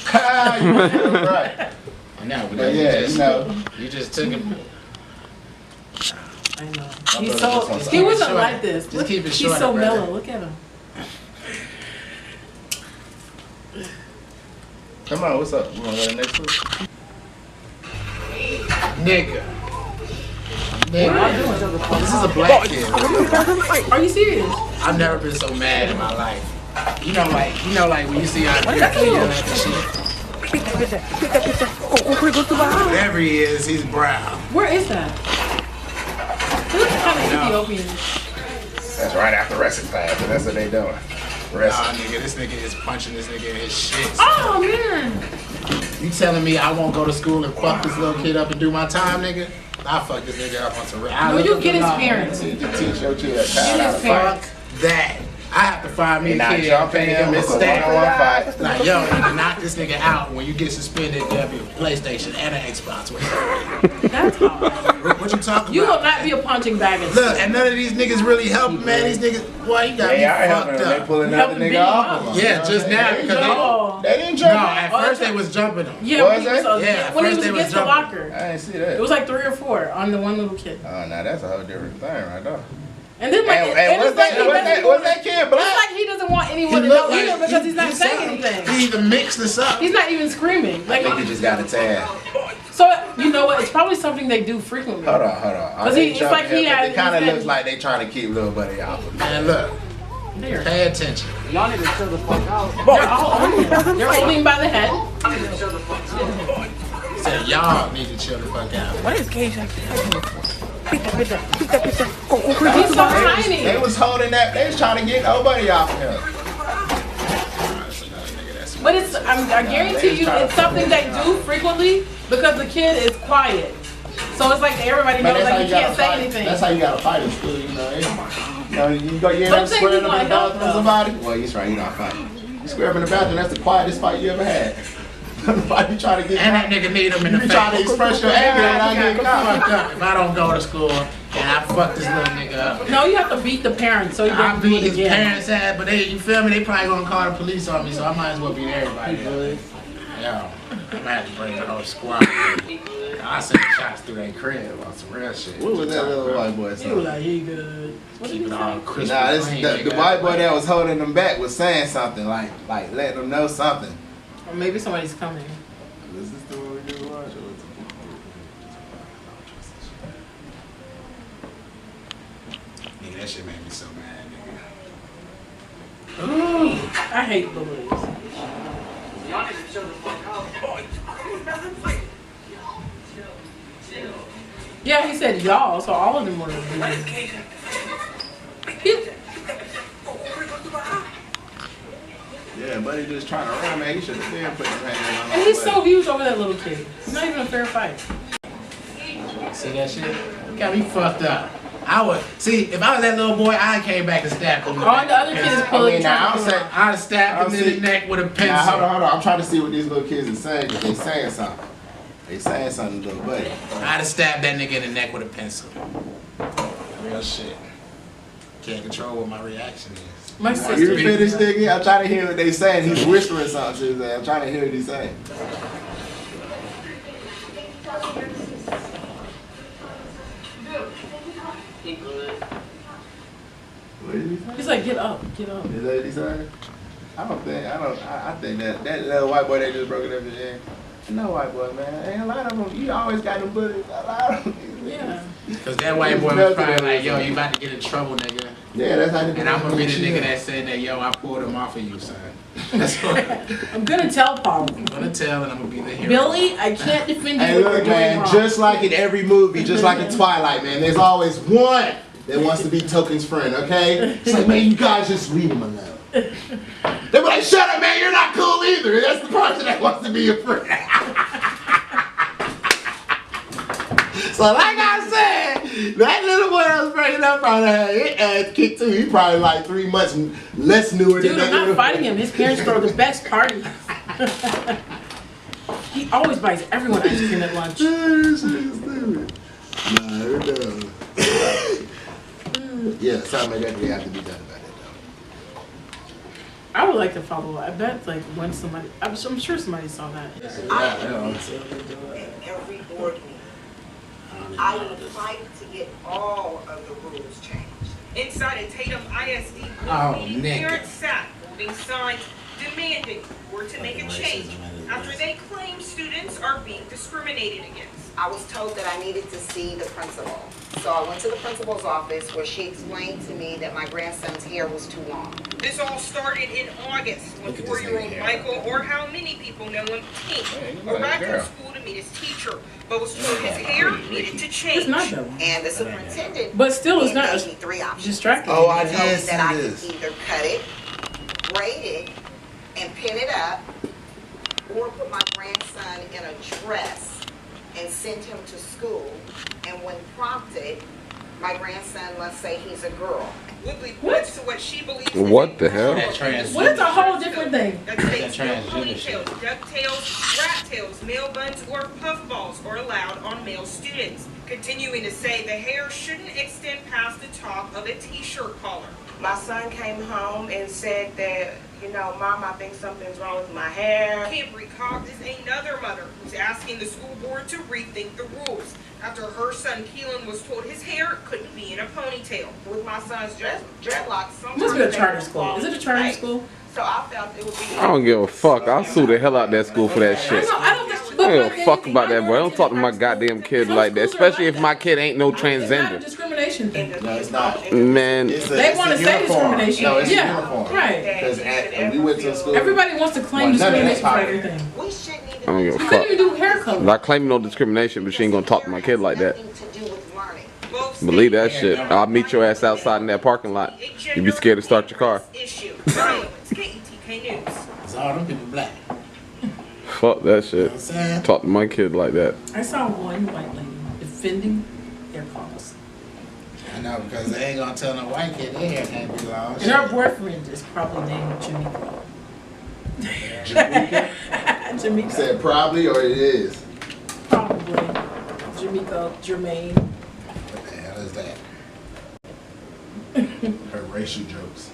Speaker 5: Ha, you right.
Speaker 7: I know, but
Speaker 5: But yeah, you know.
Speaker 7: you just took it.
Speaker 4: I know.
Speaker 5: My
Speaker 4: He's
Speaker 5: brother
Speaker 4: so,
Speaker 5: just wants to
Speaker 4: he
Speaker 5: keep it
Speaker 4: wasn't
Speaker 7: short.
Speaker 4: like this.
Speaker 7: Just
Speaker 4: Look,
Speaker 7: keep it
Speaker 4: he's
Speaker 7: short,
Speaker 4: so
Speaker 7: brother.
Speaker 4: mellow. Look at him.
Speaker 5: Come on, what's up? You want to go to the next one?
Speaker 7: Nigga.
Speaker 4: What am I doing?
Speaker 7: This is a black kid.
Speaker 4: Are you serious?
Speaker 7: I've never been so mad in my life. You know, like when you see our kid yelling at the shit. Whatever he is, he's brown.
Speaker 4: Where is that? He looks kind of Ethiopian.
Speaker 5: That's right after wrestling class, and that's what they doing.
Speaker 7: Nah,
Speaker 5: Wrestling.
Speaker 7: nigga, this nigga is punching this nigga in his shit.
Speaker 4: Oh, man.
Speaker 7: You telling me I won't go to school and fuck this little kid up and do my time, nigga? I fuck this nigga up on some real.
Speaker 4: No, you get his parents.
Speaker 5: To teach your child how
Speaker 4: Get
Speaker 5: to
Speaker 4: his
Speaker 5: fight.
Speaker 4: parents.
Speaker 7: That. I have to find me a
Speaker 5: Not
Speaker 7: kid
Speaker 5: jumping
Speaker 7: and pay
Speaker 5: him.
Speaker 7: him
Speaker 5: It's
Speaker 7: his
Speaker 5: a
Speaker 7: stack.
Speaker 5: one-on-one fight.
Speaker 7: Like, yo, you can knock this nigga out. When you get suspended, there'll be a PlayStation and an Xbox with him.
Speaker 4: That's hard.
Speaker 7: What you talking
Speaker 4: You will
Speaker 7: about?
Speaker 4: not be a punching bag in
Speaker 7: Look, and none of these niggas really helping, man. These niggas, boy, you got
Speaker 5: They are
Speaker 7: me
Speaker 5: helping
Speaker 7: fucked
Speaker 5: him. They
Speaker 7: up.
Speaker 5: pulling
Speaker 4: Help
Speaker 5: another
Speaker 4: him beat
Speaker 5: nigga
Speaker 4: him
Speaker 5: off
Speaker 4: up.
Speaker 5: of him.
Speaker 7: Yeah, just now,
Speaker 5: They didn't
Speaker 7: because
Speaker 5: jump
Speaker 4: Oh.
Speaker 5: him. They didn't
Speaker 7: No,
Speaker 5: jump him.
Speaker 7: at first they was jumping him.
Speaker 4: Yeah,
Speaker 5: Was
Speaker 4: when he was,
Speaker 5: they?
Speaker 7: Yeah,
Speaker 4: when he
Speaker 7: first
Speaker 4: was
Speaker 7: they was
Speaker 4: against the
Speaker 7: jumping.
Speaker 4: locker.
Speaker 5: I didn't see
Speaker 4: It
Speaker 5: that.
Speaker 4: was like 3 or 4 on the one little kid.
Speaker 5: Oh, no, that's a whole different thing right there.
Speaker 4: And then like,
Speaker 5: And
Speaker 4: it's like he doesn't
Speaker 5: what's that kid black?
Speaker 4: It's like he doesn't want
Speaker 7: He
Speaker 4: anyone to
Speaker 7: looked
Speaker 4: know either
Speaker 7: like
Speaker 4: because he's not saying
Speaker 7: something.
Speaker 4: anything.
Speaker 7: He either mixed this up.
Speaker 4: He's not even screaming.
Speaker 5: I think he
Speaker 4: Like,
Speaker 5: just got a tag.
Speaker 4: so you know what? It's probably something they do frequently.
Speaker 5: Hold on.
Speaker 4: Because it's like he had.
Speaker 5: It kind of
Speaker 4: he's
Speaker 5: looks like they trying to keep little buddy off of him.
Speaker 7: Man, look,
Speaker 4: There.
Speaker 7: pay attention.
Speaker 8: Y'all need to chill the fuck out.
Speaker 4: They're all on him. They're holding him by the head.
Speaker 7: He said, y'all need to chill the fuck out.
Speaker 8: What is Keisha?
Speaker 4: He's so tiny.
Speaker 5: They was holding that. They was trying to get nobody off of him.
Speaker 4: But it's, I guarantee you, it's something they do frequently because the kid is quiet. So it's like everybody knows like you can't say anything.
Speaker 5: That's how you gotta fight in school, you know. You end up squaring up in the bathroom with somebody. Well, you're right, you're not fighting. You square up in the bathroom, that's the quietest fight you ever had. You try to get
Speaker 7: and that nigga need him in the face.
Speaker 5: You try to express your anger and I get
Speaker 7: fucked up. If I don't go to school and I fuck this little nigga up.
Speaker 4: No, you have to beat the parents so you
Speaker 7: I
Speaker 4: don't do
Speaker 7: beat
Speaker 4: it
Speaker 7: his
Speaker 4: again.
Speaker 7: parents' ass, but they, you feel me? They probably gonna call the police on me, so I might as well beat everybody. Yo, I'm gonna have to bring the whole squad. I sent shots through that crib on some real shit.
Speaker 5: What was that little white boy
Speaker 4: He
Speaker 5: saying?
Speaker 4: was like, he good. What did
Speaker 7: Keep
Speaker 4: he
Speaker 7: it all
Speaker 4: say?
Speaker 7: crispy.
Speaker 5: Nah,
Speaker 7: clean,
Speaker 5: the
Speaker 7: nigga.
Speaker 5: white boy that was holding them back was saying something, like letting them know something.
Speaker 4: Or maybe somebody's coming.
Speaker 5: Is this the one we just watched? Or what's
Speaker 7: Nigga, that shit made me so mad, nigga.
Speaker 4: Ooh, I hate bullies.
Speaker 6: Y'all need to chill the fuck out.
Speaker 4: Yeah, he said y'all, so all of them were bullies.
Speaker 5: Yeah, buddy just trying to run, man. He should have been putting his hand on.
Speaker 4: And he's so huge over that little kid. It's not even a fair fight.
Speaker 7: See that shit? Got me fucked up. I would see if I was that little boy, I came back and stabbed him.
Speaker 4: All the other kids is pulling.
Speaker 5: now I'm saying,
Speaker 7: I'd stabbed him in the neck with a pencil.
Speaker 5: now hold on. I'm trying to see what these little kids are saying, because they saying something. They saying something, little buddy.
Speaker 7: I'd have stabbed that nigga in the neck with a pencil. Real shit. Can't control what my reaction is.
Speaker 4: My
Speaker 5: You
Speaker 4: sister.
Speaker 5: finish, nigga? I'm trying to hear what they saying. He's whispering something to his ass. I'm trying to hear what he's saying. What did he say?
Speaker 4: He's like, get up, get up.
Speaker 5: Is that what he said? I think that little white boy that just broke it up his head. No white boy, man. Ain't a lot of them. You always got them bullies. A lot of them.
Speaker 4: Yeah.
Speaker 7: Cause that white boy was probably like, yo, you about to get in trouble, nigga.
Speaker 5: Yeah, that's how they
Speaker 7: And I'm gonna be the nigga that said that, yo, I pulled him off of you, son. That's what
Speaker 4: I'm gonna tell Paul.
Speaker 7: I'm gonna tell, and I'm gonna be the hero.
Speaker 4: Billy, I can't defend you.
Speaker 5: Hey,
Speaker 4: what you're
Speaker 5: look,
Speaker 4: doing
Speaker 5: man,
Speaker 4: wrong.
Speaker 5: just like in every movie, just like in Twilight, man, there's always one that wants to be Token's friend, okay? It's like, man, you guys just leave him alone. They be like, shut up, man, you're not cool either. That's the person that wants to be your friend. So like I said, that little boy that was breaking up probably had his ass kicked too. He probably like 3 months less newer
Speaker 4: Dude,
Speaker 5: than that
Speaker 4: I'm not
Speaker 5: little
Speaker 4: fighting him. His parents throw the best parties. He always buys everyone ice cream at lunch.
Speaker 5: This is stupid. Nah, it does. Yeah, something like that we have to be done about it though.
Speaker 4: I would like to follow. I bet like when somebody, I'm sure somebody saw that.
Speaker 6: In every board meeting, I will fight to get all of the rules changed. Inside a Tate ISD board meeting, parents sat holding signs demanding board to make a change after they claim students are being discriminated against. I was told that I needed to see the principal. So I went to the principal's office where she explained to me that my grandson's hair was too long. This all started in August when 4-year-old Michael, or how many people know him, Tate, arrived in school to meet his teacher, but was told his hair needed to change.
Speaker 4: It's not that one.
Speaker 6: And the superintendent
Speaker 4: But still, it's not
Speaker 6: gave me 3 options.
Speaker 4: distracting.
Speaker 5: Oh, I
Speaker 6: He told me
Speaker 5: did see
Speaker 6: that I
Speaker 5: this.
Speaker 6: could either cut it, braid it, and pin it up, or put my grandson in a dress and send him to school. And when prompted, my grandson must say he's a girl. Woodley points to what she believes is
Speaker 3: What the hell?
Speaker 7: That trans.
Speaker 4: What is a whole different thing?
Speaker 6: that states no
Speaker 7: transgender shit.
Speaker 6: ponytails, ducktails, rat tails, male buns, or puffballs are allowed on male students. Continuing to say the hair shouldn't extend past the top of a t-shirt collar. My son came home and said that, Mom, I think something's wrong with my hair. Cambry Cox is another mother who's asking the school board to rethink the rules after her son Keelan was told his hair couldn't be in a ponytail. With my son's dreadlocks, sometimes
Speaker 4: Must be a
Speaker 6: they
Speaker 4: charter
Speaker 6: don't
Speaker 4: school.
Speaker 6: fall
Speaker 4: Is it a
Speaker 6: into
Speaker 4: charter
Speaker 6: place.
Speaker 4: school?
Speaker 6: So I felt it would be.
Speaker 3: I don't give a fuck. I'll sue the hell out that school for that shit.
Speaker 4: I don't think.
Speaker 3: I don't give a fuck about that, bro. Don't talk to my goddamn kid like that, especially if my kid ain't no
Speaker 4: It's not a
Speaker 3: transgender.
Speaker 4: discrimination thing.
Speaker 5: No, it's not.
Speaker 3: Man,
Speaker 5: It's
Speaker 4: They
Speaker 5: it's
Speaker 4: want to
Speaker 5: a
Speaker 4: say
Speaker 5: uniform.
Speaker 4: discrimination.
Speaker 5: No, it's a
Speaker 4: Yeah,
Speaker 5: uniform.
Speaker 4: right.
Speaker 5: Because we went to school.
Speaker 4: Everybody wants to claim
Speaker 5: Well, none of that's
Speaker 4: discrimination for
Speaker 5: higher.
Speaker 4: everything.
Speaker 6: We shouldn't even
Speaker 3: I don't give a
Speaker 6: be
Speaker 3: fuck.
Speaker 4: Couldn't even do hair color.
Speaker 3: I claim no discrimination, but she ain't gonna talk to my kid like that.
Speaker 6: Nothing to do with learning.
Speaker 3: Believe that shit. I'll meet your ass outside in that parking lot. You be scared to start your car.
Speaker 6: Issue. KETK News.
Speaker 7: Cause all them people black.
Speaker 3: Fuck that shit.
Speaker 7: You know what I'm saying?
Speaker 3: Talk to my kid like that.
Speaker 4: I saw one white lady defending their cause.
Speaker 7: I know, because they ain't gonna tell no white kid their hair can't be long.
Speaker 4: And her boyfriend is probably named Jamaica.
Speaker 5: Jamaica? You
Speaker 4: Jamaica.
Speaker 5: said probably or it is?
Speaker 4: Probably. Jamaica, Jermaine.
Speaker 7: What the hell is that?
Speaker 5: Her racial jokes.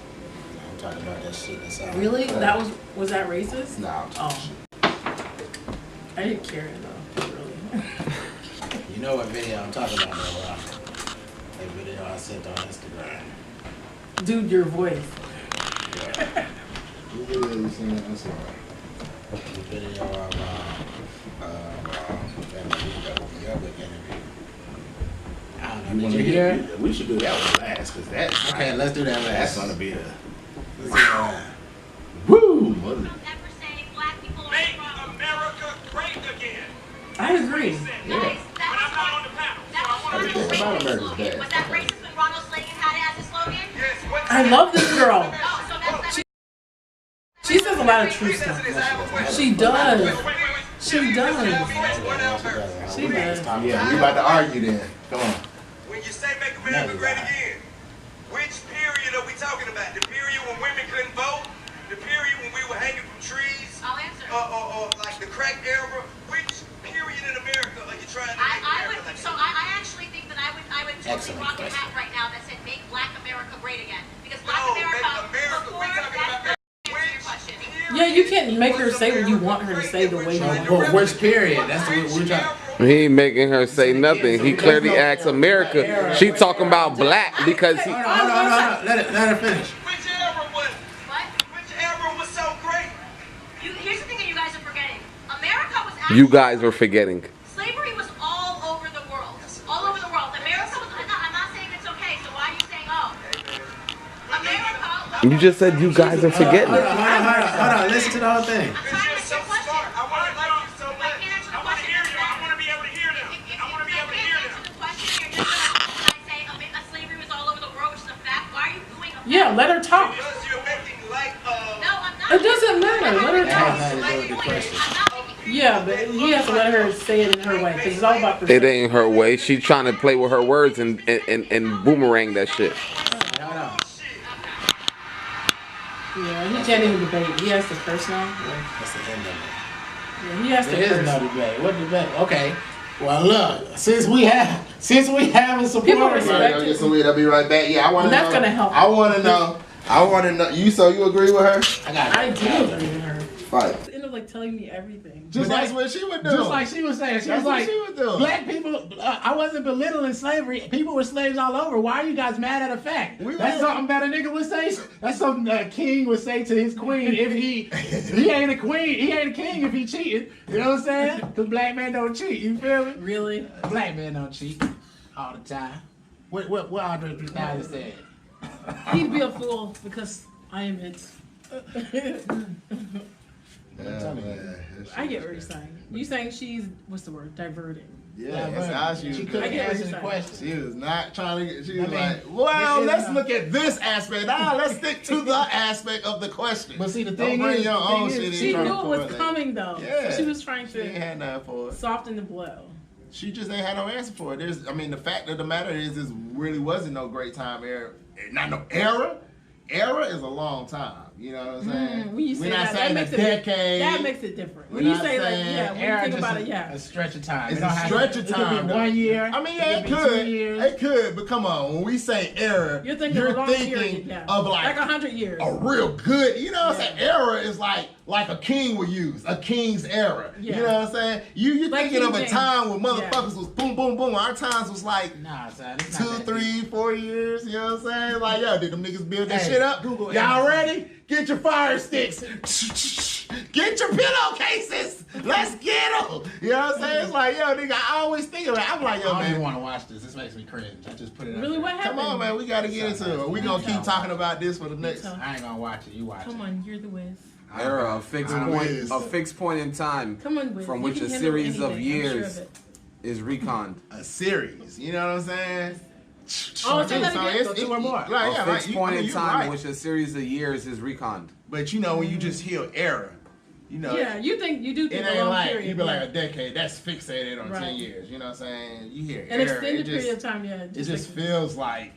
Speaker 7: I'm talking about that shit that's out.
Speaker 4: Really? That was that racist?
Speaker 5: Nah, I'm talking
Speaker 4: I didn't care though, really.
Speaker 7: You know what video I'm talking about, though, Rob? That video I sent on Instagram.
Speaker 4: Dude, your voice.
Speaker 5: What video you seen on Instagram?
Speaker 7: The video of that interview. I don't know. Did you hear it?
Speaker 5: We should do that one last, cause that's
Speaker 7: Okay, let's do that
Speaker 5: that's
Speaker 7: last.
Speaker 5: gonna be the
Speaker 7: Woo!
Speaker 6: Make America great again.
Speaker 4: I agree.
Speaker 6: But I'm not on the panel.
Speaker 5: everything about America's bad.
Speaker 8: Was that racist when Ronald Reagan had it as a slogan?
Speaker 6: Yes, what
Speaker 4: I love this girl.
Speaker 8: Oh, so that's
Speaker 4: She says a lot of true stuff. She does. She does. She does.
Speaker 5: Yeah, we about to argue then. Come on.
Speaker 6: When you say make America great again, which period are we talking about? The period when women couldn't vote? The period when we were hanging from trees?
Speaker 8: I'll answer.
Speaker 6: Or like the crack era? Which period in America are you trying to make
Speaker 8: I
Speaker 6: America
Speaker 8: would.
Speaker 6: like
Speaker 8: So I actually think that I would totally
Speaker 7: Excellent
Speaker 8: rock a
Speaker 7: question.
Speaker 8: hat right now that said "Make Black America Great Again" because
Speaker 6: No,
Speaker 8: Black
Speaker 6: make
Speaker 8: America.
Speaker 6: America.
Speaker 8: Before
Speaker 6: We're talking
Speaker 8: that,
Speaker 6: about
Speaker 8: answer your question.
Speaker 4: Yeah, you can't make her say what you want her to say the way you want her.
Speaker 7: Well, which period? That's what we're trying.
Speaker 3: He ain't making her say nothing. He clearly asked America. She talking about black because he.
Speaker 7: Hold on. Let her finish.
Speaker 6: Which era was?
Speaker 8: What?
Speaker 6: Which era was so great?
Speaker 8: Here's the thing that you guys are forgetting. America was actually.
Speaker 3: You guys are forgetting.
Speaker 8: Slavery was all over the world. All over the world. America was. I'm not saying it's okay. So why are you saying America?
Speaker 3: You just said you guys are forgetting.
Speaker 7: Hold on. Listen to the whole thing.
Speaker 8: I'm trying to answer your question.
Speaker 6: I want to like you so
Speaker 8: I
Speaker 6: much.
Speaker 8: can't answer the
Speaker 6: I want to
Speaker 8: question.
Speaker 6: hear you. I want to be able to hear them. I want to be able to hear them.
Speaker 8: Answer the question. You're just gonna say slavery was all over the world, which is a fact. Why are you doing a fact?
Speaker 4: Yeah, let her talk.
Speaker 6: Because you're making light of.
Speaker 8: No, I'm not.
Speaker 4: It doesn't matter. Let her talk.
Speaker 7: That has nothing to do with the question.
Speaker 8: I'm not making.
Speaker 4: Yeah, but he has to let her say it in her way because it's all about
Speaker 3: It
Speaker 4: perspective.
Speaker 3: ain't her way. She trying to play with her words and boomerang that shit.
Speaker 7: Hold on.
Speaker 4: Yeah, he can't even debate. He has to curse now.
Speaker 7: That's the end of it.
Speaker 4: Yeah, he has to
Speaker 7: There is
Speaker 4: curse.
Speaker 7: no debate. What debate? Okay. Well, look. Since we have a
Speaker 4: People
Speaker 7: supporter,
Speaker 4: respect-
Speaker 5: Alright, get some weed. I'll be right back. Yeah, I want to
Speaker 4: And
Speaker 5: know.
Speaker 4: that's gonna help.
Speaker 5: I want to know. So you agree with her?
Speaker 7: I got.
Speaker 4: I do agree with her.
Speaker 5: Fight.
Speaker 4: She ended up like telling me everything.
Speaker 5: Just
Speaker 7: But
Speaker 5: like
Speaker 7: that-
Speaker 5: what she would do.
Speaker 7: Just like she was saying,
Speaker 5: That's what she was doing.
Speaker 7: black people. I wasn't belittling slavery. People were slaves all over. Why are you guys mad at a fact? That's something that a nigga would say. That's something a king would say to his queen if he ain't a queen. He ain't a king if he cheated. You know what I'm saying? Because black men don't cheat. You feel me?
Speaker 4: Really?
Speaker 7: Black men don't cheat all the time. What Andre 3000 said?
Speaker 4: He'd be a fool because I am it.
Speaker 5: Yeah, man.
Speaker 4: I get what you're saying. You saying she's, what's the word, diverting.
Speaker 5: Yeah, that's how she was
Speaker 7: She
Speaker 5: doing.
Speaker 7: couldn't
Speaker 4: I get what
Speaker 7: answer
Speaker 4: you're
Speaker 7: the
Speaker 4: saying.
Speaker 7: question.
Speaker 5: She was not trying to get, she was
Speaker 7: I mean,
Speaker 5: like, well,
Speaker 7: this is
Speaker 5: let's
Speaker 7: not-
Speaker 5: look at this aspect. Let's stick to the aspect of the question.
Speaker 7: But see, the
Speaker 5: Don't
Speaker 7: thing
Speaker 5: bring
Speaker 7: is,
Speaker 5: your
Speaker 7: the
Speaker 5: own
Speaker 7: thing
Speaker 5: shit in.
Speaker 7: is,
Speaker 4: She
Speaker 5: trying
Speaker 4: knew
Speaker 5: to
Speaker 4: it was
Speaker 5: correlate.
Speaker 4: coming though.
Speaker 5: Yeah.
Speaker 4: She was trying
Speaker 5: She ain't
Speaker 4: to
Speaker 5: had nothing for it.
Speaker 4: soften the blow.
Speaker 5: She just ain't had no answer for it. The fact of the matter is, this really wasn't no great time era. Not no era. Era is a long time. You know what I'm saying?
Speaker 4: When you say
Speaker 5: We're not
Speaker 4: that,
Speaker 5: saying
Speaker 4: that
Speaker 5: a
Speaker 4: makes
Speaker 5: decade.
Speaker 4: that makes it different. When
Speaker 5: We're
Speaker 4: you
Speaker 5: not
Speaker 4: say like,
Speaker 5: saying
Speaker 4: yeah, when you
Speaker 7: Era
Speaker 4: think
Speaker 7: just
Speaker 4: about it, yeah.
Speaker 7: a stretch of time.
Speaker 5: It's
Speaker 7: It don't
Speaker 5: a
Speaker 7: have
Speaker 5: stretch
Speaker 7: to-
Speaker 5: of
Speaker 7: It could
Speaker 5: time,
Speaker 7: be
Speaker 5: though.
Speaker 7: 1 year.
Speaker 5: I mean, yeah, it
Speaker 7: be 2
Speaker 5: could.
Speaker 7: years.
Speaker 5: It could, but come on. When we say era,
Speaker 4: You're thinking of a long
Speaker 5: thinking
Speaker 4: period, yeah.
Speaker 5: of like
Speaker 4: 100 years.
Speaker 5: a real good, you know what I'm saying? Era is like a king would use, a king's era.
Speaker 4: Yeah.
Speaker 5: You know what I'm saying? You're
Speaker 4: Like
Speaker 5: thinking of
Speaker 4: King
Speaker 5: a
Speaker 4: James.
Speaker 5: time when
Speaker 4: Yeah.
Speaker 5: motherfuckers was boom, boom, boom. Our times was like
Speaker 7: Nah, son, it's
Speaker 5: 2,
Speaker 7: not that
Speaker 5: 3, 4 years. You know what I'm saying? Like, yo, did them niggas build that
Speaker 7: Hey,
Speaker 5: shit up?
Speaker 7: Google
Speaker 5: Y'all
Speaker 7: Amazon.
Speaker 5: ready? Get your fire sticks. Get your pillowcases. Let's get them. You know what I'm saying? It's like, yo, nigga, I always think of it. I'm like,
Speaker 7: I
Speaker 5: yo,
Speaker 7: don't even
Speaker 5: man.
Speaker 7: want to watch this. This makes me cringe. I just put it up
Speaker 4: Really,
Speaker 7: there.
Speaker 4: what happened?
Speaker 5: Come on, man. We got to get into it. We going to keep talking about this for the next.
Speaker 4: tell.
Speaker 7: I ain't gonna watch it. You watch
Speaker 4: Come
Speaker 7: it.
Speaker 4: on, you're the whiz.
Speaker 3: Era, a fixed
Speaker 5: I'm
Speaker 3: point,
Speaker 5: whiz.
Speaker 3: a fixed point in time
Speaker 4: Come on, whiz.
Speaker 3: from
Speaker 4: You
Speaker 3: which
Speaker 4: can
Speaker 3: a
Speaker 4: handle
Speaker 3: series of
Speaker 4: anything, I'm sure
Speaker 3: years
Speaker 4: of it.
Speaker 3: is reconned.
Speaker 5: A series. You know what I'm saying?
Speaker 4: Oh, say that again.
Speaker 7: So 2 or more.
Speaker 5: Right,
Speaker 3: A
Speaker 5: yeah,
Speaker 3: fixed
Speaker 5: right.
Speaker 3: point in
Speaker 5: You
Speaker 3: time
Speaker 5: right.
Speaker 3: in which a series of years is reconned.
Speaker 5: But you know, when you just hear era, you know.
Speaker 4: Yeah, you do
Speaker 5: It
Speaker 4: think a
Speaker 5: ain't
Speaker 4: long
Speaker 5: like,
Speaker 4: period.
Speaker 5: you be like a decade, that's fixated on
Speaker 4: Right.
Speaker 5: 10 years. You know what I'm saying? You hear
Speaker 4: An
Speaker 5: era,
Speaker 4: extended
Speaker 5: it just,
Speaker 4: period of time, yeah.
Speaker 5: it just feels like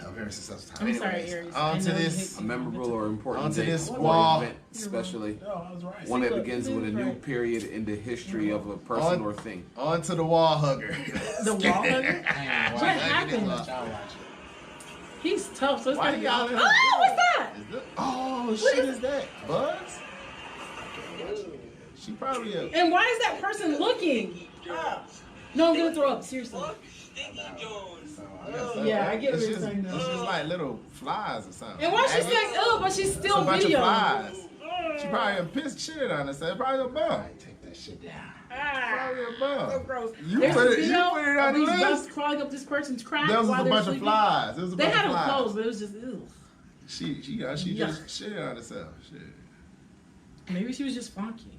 Speaker 5: a very successful time.
Speaker 4: I'm sorry,
Speaker 5: Anyways,
Speaker 4: Aries.
Speaker 5: on to
Speaker 4: I know
Speaker 5: this.
Speaker 3: A memorable or important
Speaker 5: Onto
Speaker 3: date
Speaker 5: this
Speaker 3: or
Speaker 5: wall.
Speaker 3: event, especially
Speaker 7: Oh, I was right.
Speaker 3: one that
Speaker 4: look,
Speaker 3: begins
Speaker 4: he
Speaker 3: with a
Speaker 4: was
Speaker 3: new
Speaker 4: right.
Speaker 3: period in the history of a person or thing.
Speaker 5: On to the wall hugger.
Speaker 4: The wall hugger?
Speaker 7: I ain't
Speaker 4: What
Speaker 7: watching.
Speaker 4: happened?
Speaker 7: Let y'all watch it.
Speaker 4: He's tough, so it's
Speaker 5: Why
Speaker 4: gonna be
Speaker 5: y'all
Speaker 4: all.
Speaker 5: in
Speaker 4: Oh, what's that?
Speaker 5: Oh, shit is that? Buzz? She probably a...
Speaker 4: And why is that person looking? No, I'm gonna throw up, seriously. Yeah, I get what
Speaker 5: it's
Speaker 4: you're
Speaker 5: just,
Speaker 4: saying,
Speaker 5: It's
Speaker 4: though.
Speaker 5: just like little flies or something.
Speaker 4: And why she
Speaker 5: Maggots?
Speaker 4: saying ill, but she's
Speaker 5: It's
Speaker 4: still
Speaker 5: a bunch of
Speaker 4: videoing?
Speaker 5: flies. She probably a pissed shit on herself. Probably a bum.
Speaker 7: Take that shit down.
Speaker 5: Probably a bum.
Speaker 4: So gross.
Speaker 5: You
Speaker 4: There's
Speaker 5: put
Speaker 4: a
Speaker 5: it
Speaker 4: video
Speaker 5: on
Speaker 4: of
Speaker 5: the
Speaker 4: these
Speaker 5: list?
Speaker 4: bugs crawling up this person's crack
Speaker 5: There was
Speaker 4: while
Speaker 5: a
Speaker 4: they're
Speaker 5: bunch of
Speaker 4: sleeping.
Speaker 5: flies. There was a
Speaker 4: They
Speaker 5: bunch
Speaker 4: had
Speaker 5: of
Speaker 4: them
Speaker 5: flies.
Speaker 4: closed, but it was just ew.
Speaker 5: She
Speaker 4: Yuck.
Speaker 5: just shit on herself. Shit.
Speaker 4: Maybe she was just funky.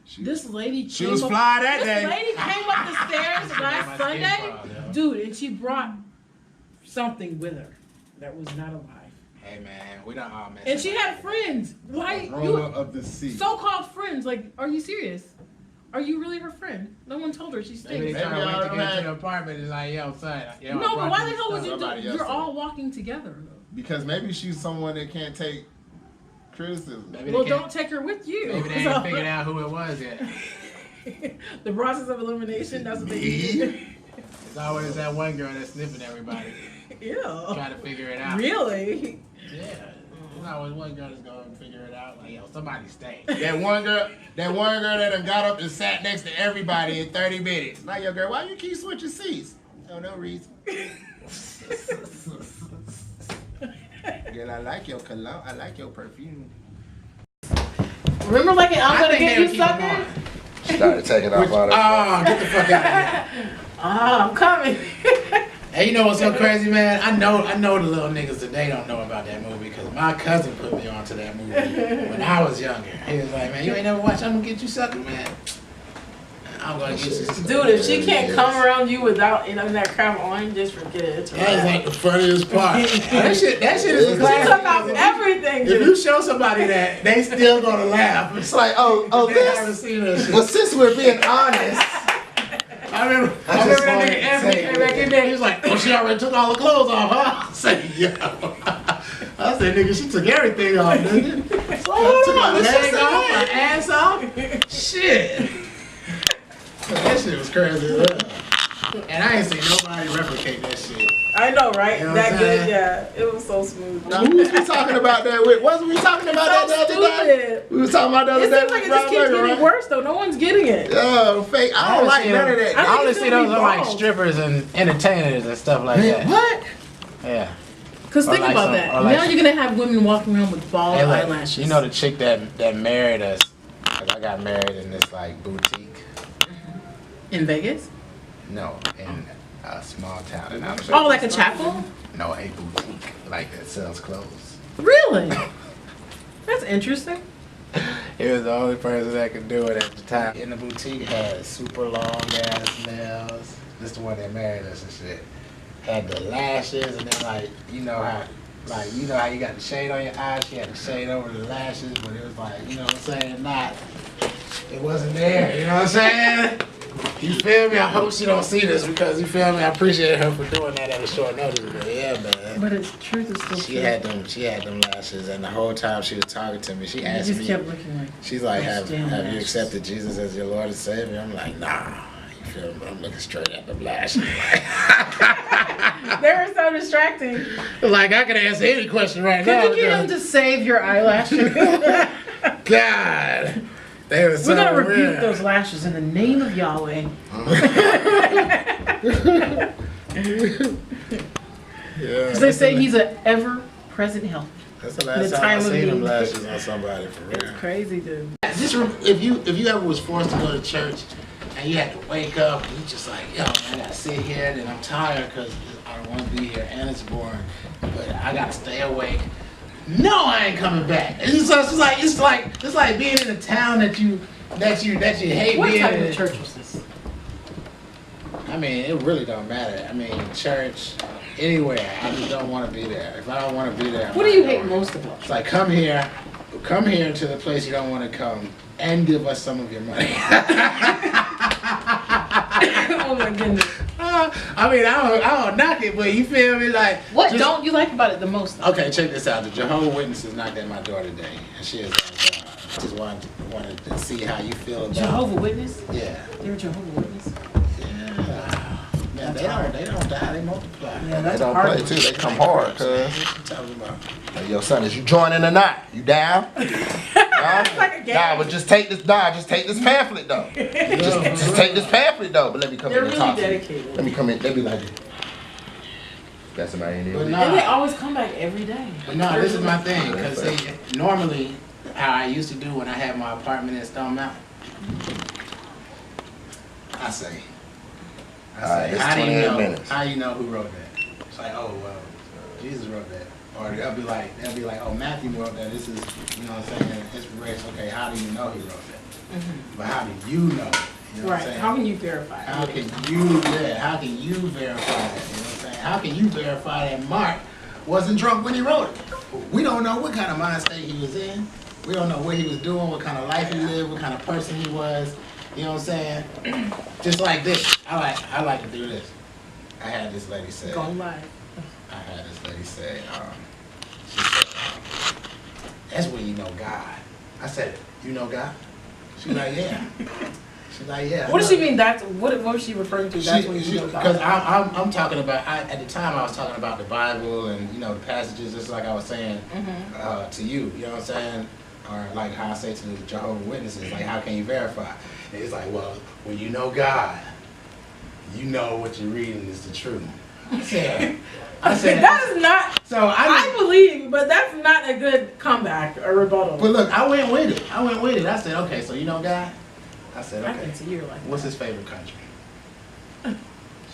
Speaker 5: She,
Speaker 4: This lady
Speaker 5: she
Speaker 4: came
Speaker 5: was
Speaker 4: up,
Speaker 5: fly that
Speaker 4: this
Speaker 5: day.
Speaker 4: lady came up the stairs last Sunday, dude, and she brought something with her that was not alive.
Speaker 7: Hey man, we don't all mess.
Speaker 4: And she had friends. Why
Speaker 5: Aroma
Speaker 4: you
Speaker 5: of the sea.
Speaker 4: so-called friends? Like, are you serious? Are you really her friend? No one told her she
Speaker 7: Maybe
Speaker 4: stinks.
Speaker 7: they trying to wait to
Speaker 5: Maybe
Speaker 7: get
Speaker 5: I
Speaker 7: to the apartment and like, yo, son. Yo,
Speaker 4: No, but why the hell would
Speaker 7: was
Speaker 4: you do?
Speaker 5: Somebody else
Speaker 4: You're
Speaker 5: said
Speaker 4: all walking together.
Speaker 5: Because maybe she's someone that can't take criticism.
Speaker 7: Maybe
Speaker 4: Well,
Speaker 7: they can't-
Speaker 4: don't take her with you.
Speaker 7: Maybe they
Speaker 4: So-
Speaker 7: ain't figured out who it was yet.
Speaker 4: The process of elimination. That's what they do.
Speaker 7: It's always that one girl that's sniffing everybody,
Speaker 4: Ew.
Speaker 7: trying to figure it out.
Speaker 4: Really?
Speaker 7: Yeah. There's always one girl that's going to figure it out. Like, yo, somebody stay.
Speaker 5: That one girl that done got up and sat next to everybody in 30 minutes. Like, yo, girl, why you keep switching seats? No reason. Girl, I like your cologne. I like your perfume.
Speaker 4: Remember, like, I'm
Speaker 7: I
Speaker 4: gonna
Speaker 7: think
Speaker 4: get
Speaker 7: they'll
Speaker 4: you
Speaker 7: keep 'em
Speaker 4: sucker.
Speaker 7: on.
Speaker 5: Started taking off all that.
Speaker 7: Oh, get the fuck out of here.
Speaker 4: I'm coming.
Speaker 7: Hey, you know what's so crazy, man? I know the little niggas that they don't know about that movie because my cousin put me onto that movie when I was younger. He was like, man, you ain't never watched I'm Gonna Get You Sucker, man. I'm gonna get you sucker.
Speaker 4: Dude, if she can't come around you without that crap on, just forget it. It's
Speaker 7: That's
Speaker 4: right.
Speaker 7: like the funniest part. that shit is a
Speaker 4: She
Speaker 7: classic.
Speaker 4: took off everything.
Speaker 7: If you show somebody that, they still gonna laugh. It's like, they haven't seen that shit.
Speaker 5: Well, since we're being honest,
Speaker 7: I remember
Speaker 5: just
Speaker 7: that
Speaker 5: wanted
Speaker 7: nigga
Speaker 5: to
Speaker 7: Anthony
Speaker 5: say
Speaker 7: came back in there. He was like, "Oh, she already took all the clothes off, huh?" I said, "Yo." I said, "Nigga, she took everything off, nigga." So took her leg off, her ass off. Shit. That shit was crazy as hell. And I ain't seen nobody replicate that shit.
Speaker 4: I know, right?
Speaker 7: You know what
Speaker 4: That
Speaker 7: I'm
Speaker 4: good,
Speaker 7: saying?
Speaker 4: yeah. It was so smooth.
Speaker 5: now who was we talking about that with? Wasn't we talking about that the other day?
Speaker 4: Stupid.
Speaker 5: We was talking about the other
Speaker 4: It
Speaker 5: day
Speaker 4: seems like
Speaker 5: with
Speaker 4: it just
Speaker 5: Rob
Speaker 4: keeps
Speaker 5: Burger,
Speaker 4: getting
Speaker 5: right?
Speaker 4: worse, though. No one's getting it.
Speaker 5: Fake. I don't like none of that.
Speaker 4: I
Speaker 7: I only
Speaker 4: think
Speaker 7: see
Speaker 4: it's
Speaker 7: those
Speaker 4: gonna be
Speaker 7: like
Speaker 4: balls.
Speaker 7: strippers and entertainers and stuff like that.
Speaker 5: What?
Speaker 7: Yeah.
Speaker 4: Because
Speaker 7: Or
Speaker 4: think
Speaker 7: like
Speaker 4: about
Speaker 7: some-
Speaker 4: that.
Speaker 7: or like
Speaker 4: Now
Speaker 7: some-
Speaker 4: you're going to have women walking around with bald
Speaker 7: Hey, look,
Speaker 4: eyelashes.
Speaker 7: you know the chick that married us? Like I got married in this like boutique.
Speaker 4: in Vegas?
Speaker 7: No, in a small town. And I'm
Speaker 4: Oh, like a chapel?
Speaker 7: No, a boutique like that sells clothes.
Speaker 4: Really? That's interesting.
Speaker 7: He was the only person that could do it at the time. In the boutique had super long ass nails. This the one that married us and shit. Had the lashes and then like you know how you got the shade on your eyes. She had the shade over the lashes, but it was like you know what I'm saying, it wasn't there. You know what I'm saying? You feel me? I hope she don't see this because you feel me. I appreciate her for doing that at a short notice. But yeah, man.
Speaker 4: But it's truth is still
Speaker 7: She
Speaker 4: true.
Speaker 7: had them lashes, and the whole time she was talking to me, she
Speaker 4: You
Speaker 7: asked
Speaker 4: just
Speaker 7: me.
Speaker 4: kept looking like.
Speaker 7: She's like,
Speaker 4: those damn
Speaker 7: have you
Speaker 4: lashes.
Speaker 7: accepted Jesus as your Lord and Savior? I'm like, nah. You feel me? I'm looking straight at the lashes.
Speaker 4: They were so distracting.
Speaker 7: Like I could answer any question right now.
Speaker 4: Could you get him to save your eyelashes?
Speaker 7: God. They were so
Speaker 4: We're going to rebuke
Speaker 7: real.
Speaker 4: those lashes in the name of Yahweh.
Speaker 7: Yeah,
Speaker 4: Because they say he's an ever-present help.
Speaker 7: that's the last
Speaker 4: the
Speaker 7: time I
Speaker 4: time of
Speaker 7: seen them
Speaker 4: need.
Speaker 7: lashes on somebody for real.
Speaker 4: Crazy, dude.
Speaker 7: Just if you ever was forced to go to church and you had to wake up and you just like, yo, man, I gotta sit here and I'm tired because I don't want to be here and it's boring, but I gotta stay awake. No, I ain't coming back. It's like being in a town that you hate
Speaker 4: What
Speaker 7: being
Speaker 4: type
Speaker 7: in.
Speaker 4: of church was this?
Speaker 7: I mean, it really don't matter. I mean, church, anywhere. I just don't want to be there. If I don't want to be there,
Speaker 4: What do you hate most about?
Speaker 7: It's like come here to the place you don't want to come, and give us some of your money.
Speaker 4: Oh my goodness.
Speaker 7: I mean, I don't knock it, but you feel me? Like
Speaker 4: What don't you like about it the most? Though?
Speaker 7: Okay, check this out. The Jehovah's Witnesses knocked at my door today, and she is like, just wanted to see how you feel about
Speaker 4: Jehovah's Witness?
Speaker 7: Yeah.
Speaker 4: They're Jehovah's Witness?
Speaker 7: Yeah. Man, they don't die, they multiply.
Speaker 4: Yeah,
Speaker 5: They
Speaker 4: that's
Speaker 5: don't
Speaker 4: hard.
Speaker 5: play too. They come hard, cuz.
Speaker 7: What you talking about?
Speaker 5: Hey, yo, son, is you joining or not? You down?
Speaker 4: like a game.
Speaker 5: Nah, but just take this. Nah, just take this pamphlet though. Just take this pamphlet though. But let me come
Speaker 4: They're
Speaker 5: in and
Speaker 4: really
Speaker 5: talk to you.
Speaker 4: dedicated.
Speaker 5: Let me come in. They be like, got somebody in
Speaker 7: But
Speaker 5: there.
Speaker 4: And they
Speaker 7: nah,
Speaker 4: always come back every day.
Speaker 7: but no, this is my thing, because normally, how I used to do when I had my apartment in Stone Mountain, I say,
Speaker 5: Alright, it's
Speaker 7: how do you
Speaker 5: 28
Speaker 7: know?
Speaker 5: minutes.
Speaker 7: How do you know who wrote that? It's like, oh well, Jesus wrote that, or they'll be like, oh Matthew wrote that. This is, you know what I'm saying? Inspiration. Okay, how do you know he wrote that? But how do you know? You know what I'm
Speaker 4: Right.
Speaker 7: saying?
Speaker 4: How can you verify it?
Speaker 7: How can you verify that? You know what I'm saying? How can you verify that Mark wasn't drunk when he wrote it? We don't know what kind of mind state he was in. We don't know what he was doing, what kind of life he lived, what kind of person he was. You know what I'm saying? Just like this. I like to do this. I had this lady say.
Speaker 4: Go live.
Speaker 7: I had this lady say, she said, that's when you know God. I said, you know God? She's like, yeah. She's like, yeah.
Speaker 4: What does she mean? That's what was she referring to? That's when you know God.
Speaker 7: Because I'm talking about, at the time I was talking about the Bible and, you know, the passages, just like I was saying to you, you know what I'm saying? Or like how I say to the Jehovah's Witnesses, like how can you verify? And it's like, well, when you know God, you know what you're reading is the truth. I said
Speaker 4: that is not.
Speaker 7: So
Speaker 4: I believe, but that's not a good comeback or rebuttal.
Speaker 7: But look, I went with it. I said, okay, so you know God? I said,
Speaker 4: I
Speaker 7: okay.
Speaker 4: can see you're like.
Speaker 7: What's his favorite country?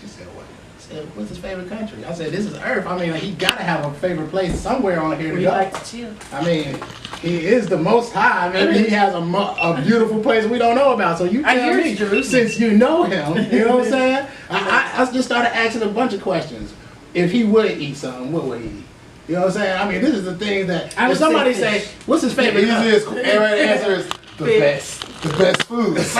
Speaker 7: She said, what? I said, what's his favorite country? I said, this is Earth. I mean, like, he gotta have a favorite place somewhere on here to
Speaker 4: We
Speaker 7: go.
Speaker 4: like to chill.
Speaker 7: I mean, he is the Most High. Maybe he has a beautiful place we don't know about. So you
Speaker 4: I
Speaker 7: tell
Speaker 4: hear
Speaker 7: me,
Speaker 4: it's Jerusalem.
Speaker 7: since you know him, you know what I'm saying? I just started asking a bunch of questions. If he would eat something, what would he eat? You know what I'm saying? I mean, this is the thing that
Speaker 4: I
Speaker 7: if
Speaker 4: would
Speaker 7: somebody
Speaker 4: say
Speaker 7: say, what's his favorite?
Speaker 5: The easiest answer is the
Speaker 4: Fish.
Speaker 5: best foods.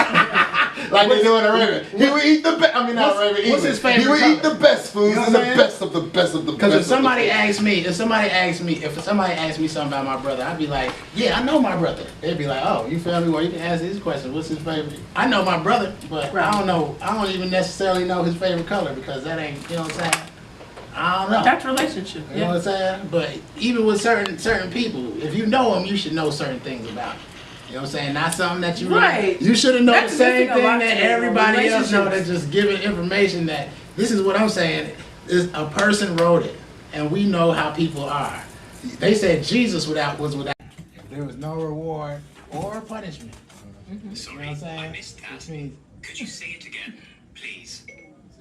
Speaker 5: Like they do in Arabian. He would eat the best. I mean, not Arabian.
Speaker 7: What's his favorite
Speaker 5: He would eat the best foods
Speaker 7: You know
Speaker 5: and
Speaker 7: what
Speaker 5: the
Speaker 7: I'm
Speaker 5: best of the best of the best.
Speaker 7: Because if somebody
Speaker 5: of the
Speaker 7: asks me, if somebody asks me something about my brother, I'd be like, yeah, I know my brother. They'd be like, oh, you feel me? Well, you can ask these questions. What's his favorite? I know my brother, but I don't know. I don't even necessarily know his favorite color because that ain't, you know what I'm saying? I don't know.
Speaker 4: That's relationship.
Speaker 7: You know what I'm saying? But even with certain people, if you know them, you should know certain things about them. You know what I'm saying? Not something that you
Speaker 4: Right.
Speaker 7: You should have known
Speaker 4: That's
Speaker 7: the same
Speaker 4: missing a lot
Speaker 7: thing that
Speaker 4: today,
Speaker 7: everybody else know. That's
Speaker 4: relationships.
Speaker 7: just giving information that this is what I'm saying. Is a person wrote it, and we know how people are. They said Jesus was without. There was no reward or punishment. You know what I'm saying? Which means.
Speaker 9: Could you say it again, please?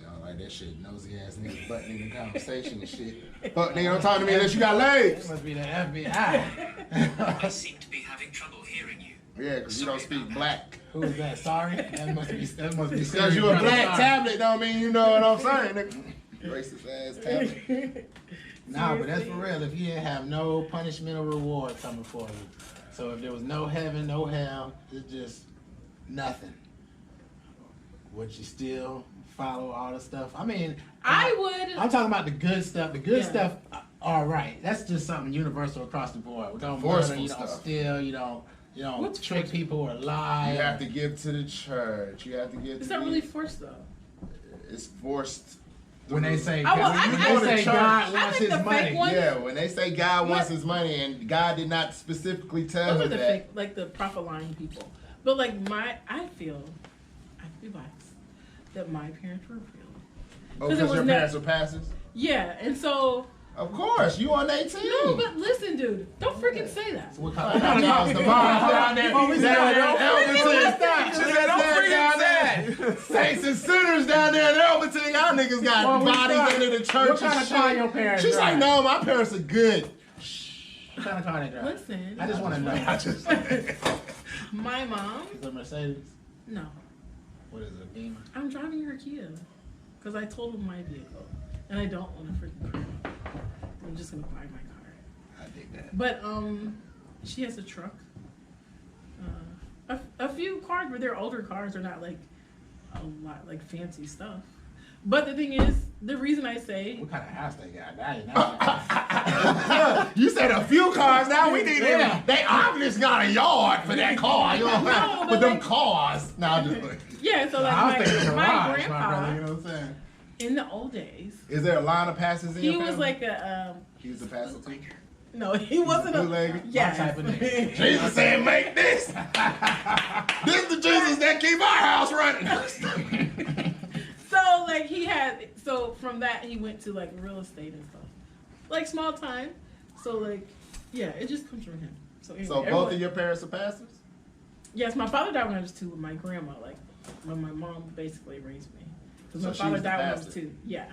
Speaker 5: Sound like that shit nosy ass nigga butting in the conversation and shit. Fuck nigga, don't talk to me unless you got legs.
Speaker 7: That must be the FBI.
Speaker 9: I seem to be having trouble hearing you.
Speaker 5: Yeah, because you don't speak black.
Speaker 7: Who is that? Sorry? That must be.
Speaker 5: Because you a black tablet don't mean you know what I'm saying, nigga. Racist ass tablet.
Speaker 7: Nah, but that's for real. If you didn't have no punishment or reward coming for you, so if there was no heaven, no hell, it's just nothing. Would you still follow all the stuff? I mean,
Speaker 4: I would.
Speaker 7: I'm talking about the good stuff. The good
Speaker 4: Yeah.
Speaker 7: stuff, all right. That's just something universal across the board. We don't
Speaker 5: Forceful
Speaker 7: murder, you don't
Speaker 5: stuff.
Speaker 7: steal, you don't
Speaker 4: What's
Speaker 7: trick people or lie.
Speaker 5: You have to give to the church. You have to give
Speaker 4: It's
Speaker 5: to
Speaker 4: not
Speaker 5: the-
Speaker 4: really forced though.
Speaker 5: It's forced.
Speaker 7: When they say,
Speaker 4: I will-
Speaker 7: God,
Speaker 4: I-
Speaker 7: when
Speaker 4: I
Speaker 7: they
Speaker 5: think-
Speaker 7: say God
Speaker 4: I
Speaker 7: wants
Speaker 4: think
Speaker 7: his
Speaker 4: the fake
Speaker 7: money.
Speaker 4: one-
Speaker 5: Yeah, when they say God wants his money and God did not specifically tell
Speaker 4: Those are
Speaker 5: him
Speaker 4: the
Speaker 5: that.
Speaker 4: fake, like the prophet lying people. But like I feel, I have to be biased, that my parents were real.
Speaker 5: Oh,
Speaker 4: 'Cause it
Speaker 5: because
Speaker 4: was
Speaker 5: your
Speaker 4: ne-
Speaker 5: parents were pastors?
Speaker 4: Yeah, and so
Speaker 5: Of course, you on 18.
Speaker 4: no, but listen, dude, don't freaking say that.
Speaker 7: What kind of jobs the
Speaker 5: Mom down there.
Speaker 7: Oh, we said
Speaker 5: down there in
Speaker 4: freaking
Speaker 5: Elberton.
Speaker 4: listen.
Speaker 5: She said, don't freaking say. Saints and sinners down there in Elberton. Y'all niggas got
Speaker 7: Well, we
Speaker 5: bodies
Speaker 7: tried.
Speaker 5: into the church
Speaker 7: What kind
Speaker 5: and
Speaker 7: of car
Speaker 5: shit.
Speaker 7: your parents
Speaker 5: She's
Speaker 7: drive?
Speaker 5: like, no, my parents are good.
Speaker 7: What kind of car they drive?
Speaker 4: Listen,
Speaker 7: I just want to know.
Speaker 4: my mom,
Speaker 7: Is it a Mercedes?
Speaker 4: no,
Speaker 7: What is it, a Beamer?
Speaker 4: I'm driving her Kia because I told them my vehicle, and I don't want a freaking car. I'm just gonna buy my car.
Speaker 5: I dig that.
Speaker 4: But she has a truck. A few cars, but they're older cars. They're not like a lot like fancy stuff. But the thing is, the reason I say
Speaker 7: What kind of house they got?
Speaker 5: You said a few cars. Now we need
Speaker 7: Yeah.
Speaker 5: They obviously got a yard for that car. You know what I'm saying?
Speaker 4: No,
Speaker 5: But
Speaker 4: but
Speaker 5: them
Speaker 4: like-
Speaker 5: cars. Now just
Speaker 4: yeah. So
Speaker 7: I was
Speaker 4: like
Speaker 7: thinking
Speaker 4: my
Speaker 7: garage, my
Speaker 4: grandpa
Speaker 5: you know what I'm saying?
Speaker 4: in the old days,
Speaker 5: Is there a line of pastors in
Speaker 4: he
Speaker 5: your
Speaker 4: was
Speaker 5: family?
Speaker 4: like a
Speaker 5: He was a pastor too.
Speaker 4: no, he wasn't a
Speaker 5: Bootlegger?
Speaker 4: yes.
Speaker 7: My type of nigga.
Speaker 5: Jesus said, make this. This is the Jesus that keep our house running.
Speaker 4: So like so from that he went to like real estate and stuff, like small time. So like yeah, it just comes from him. So anyway,
Speaker 5: So both of your parents are pastors?
Speaker 4: yes, my father died when I was 2 with my grandma, like when my mom basically raised me. Because
Speaker 5: So
Speaker 4: my
Speaker 5: she
Speaker 4: father
Speaker 5: was the
Speaker 4: died when I was
Speaker 5: pastor.
Speaker 4: 2. Yeah.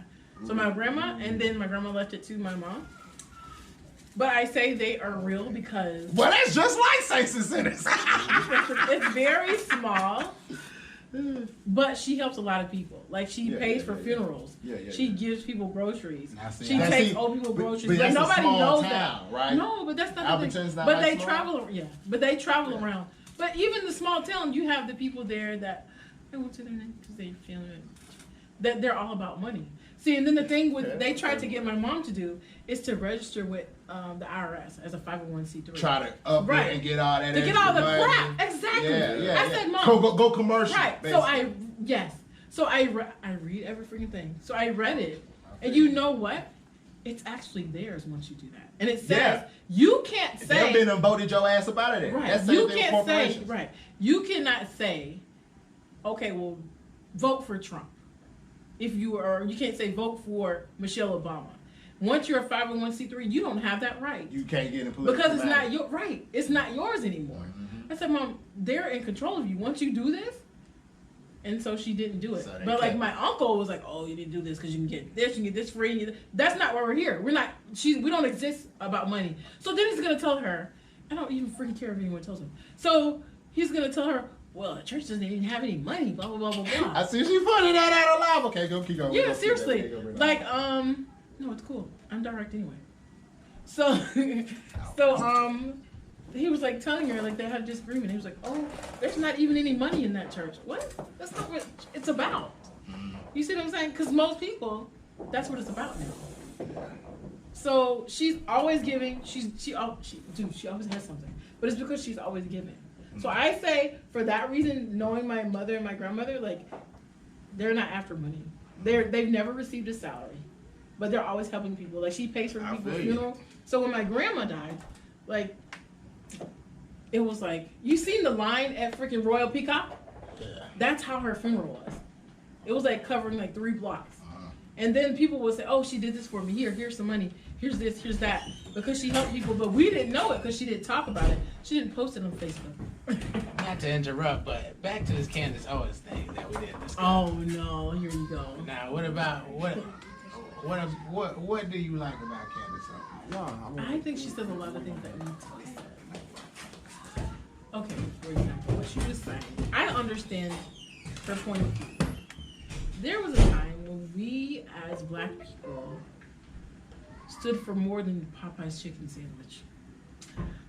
Speaker 4: So my grandma, and then my grandma left it to my mom. But I say they are real because
Speaker 5: Well, that's just like saints and sinners.
Speaker 4: it's very small. But she helps a lot of people. Like she
Speaker 5: Yeah,
Speaker 4: pays
Speaker 5: yeah,
Speaker 4: for
Speaker 5: yeah,
Speaker 4: funerals.
Speaker 5: yeah. Yeah,
Speaker 4: She
Speaker 5: yeah.
Speaker 4: gives people groceries.
Speaker 7: Now, see,
Speaker 4: She
Speaker 7: now,
Speaker 4: takes
Speaker 5: see,
Speaker 4: old people
Speaker 5: but
Speaker 4: groceries.
Speaker 5: that's a
Speaker 4: nobody
Speaker 5: small
Speaker 4: knows
Speaker 5: town,
Speaker 4: that.
Speaker 5: right?
Speaker 4: No, but that's not the
Speaker 5: Alberton's
Speaker 4: thing.
Speaker 5: not
Speaker 4: But
Speaker 5: like
Speaker 4: they
Speaker 5: small?
Speaker 4: travel. Yeah, but they travel around. But even the small town, you have the people there that I went to their name because they feel it. That they're all about money. See, and then the thing with they tried to get my mom to do is to register with the IRS as a 501c3.
Speaker 5: Try to up
Speaker 4: Right.
Speaker 5: it and get all that
Speaker 4: to get
Speaker 5: extra
Speaker 4: all the
Speaker 5: money.
Speaker 4: crap. Exactly.
Speaker 5: Yeah, yeah.
Speaker 4: I said, Mom.
Speaker 5: Go commercial.
Speaker 4: Right.
Speaker 5: Basically.
Speaker 4: So I read every freaking thing. So I read it, and you know what? It's actually theirs once you do that, and it says
Speaker 5: Yeah.
Speaker 4: you can't
Speaker 5: They've
Speaker 4: say
Speaker 5: been and voted your ass up out of there.
Speaker 4: right.
Speaker 5: That's
Speaker 4: You
Speaker 5: same thing with
Speaker 4: can't say
Speaker 5: corporations.
Speaker 4: right. You cannot say, okay, well, vote for Trump. If you are, you can't say vote for Michelle Obama. Once you're a 501c3, you don't have that right.
Speaker 5: You can't get in political
Speaker 4: Because it's
Speaker 5: matters.
Speaker 4: not your right. It's not yours anymore. I said, Mom, they're in control of you. Once you do this, and so she didn't do it.
Speaker 7: So they
Speaker 4: But like
Speaker 7: kept-
Speaker 4: my uncle was like, "Oh, you didn't do this because you can get this, you can get this free." That's not why we're here. We're not. We don't exist about money. So then he's gonna tell her. I don't even freaking care if anyone tells him. So he's gonna tell her, "Well, the church doesn't even have any money." Blah blah blah blah blah.
Speaker 5: I see she funny that out alive. Okay, go keep going.
Speaker 4: Yeah,
Speaker 5: Go,
Speaker 4: seriously.
Speaker 5: keep that.
Speaker 4: Like, no, it's cool. I'm direct anyway. So, he was like telling her like they had a disagreement. He was like, "Oh, there's not even any money in that church." What? That's not what it's about. You see what I'm saying? Because most people, that's what it's about now. So she's always giving. She always has something, but it's because she's always giving. So I say for that reason, knowing my mother and my grandmother, like they're not after money. They've never received a salary, but they're always helping people. Like she pays for
Speaker 5: I
Speaker 4: people's
Speaker 5: feel you.
Speaker 4: funeral. So when my grandma died, like it was like you seen the line at freaking Royal Peacock.
Speaker 5: Yeah.
Speaker 4: That's how her funeral was. It was like covering like 3 blocks. And then people would say, "Oh, she did this for me. Here's some money. Here's this, here's that," because she helped people. But we didn't know it because she didn't talk about it. She didn't post it on Facebook.
Speaker 7: Not to interrupt, but back to this Candace Owens thing that we did discuss.
Speaker 4: Oh no! Here you go.
Speaker 7: Now, what about what do you like about Candace Owens?
Speaker 4: I think she says a lot of things that need to be said. Okay, for example, what she was saying, I understand her point of view. There was a time when we, as black people, stood for more than Popeye's chicken sandwich.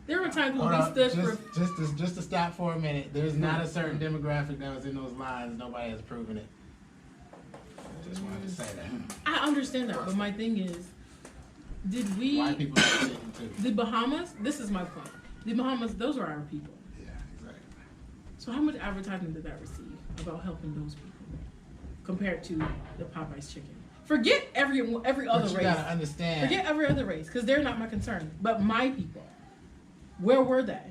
Speaker 4: There were times when
Speaker 7: Hold
Speaker 4: we
Speaker 7: on,
Speaker 4: stood for.
Speaker 7: just to stop for a minute. There's not a certain demographic that was in those lines. Nobody has proven it. I just wanted to say that.
Speaker 4: I understand that, but my thing is, did we?
Speaker 7: White people are chicken too.
Speaker 4: The Bahamas. This is my point. The Bahamas. Those are our people.
Speaker 7: Yeah, exactly.
Speaker 4: So how much advertisement did that receive about helping those people compared to the Popeye's chicken? Forget every other
Speaker 7: But you
Speaker 4: race.
Speaker 7: gotta understand.
Speaker 4: Forget every other race because they're not my concern. But my people, where were they?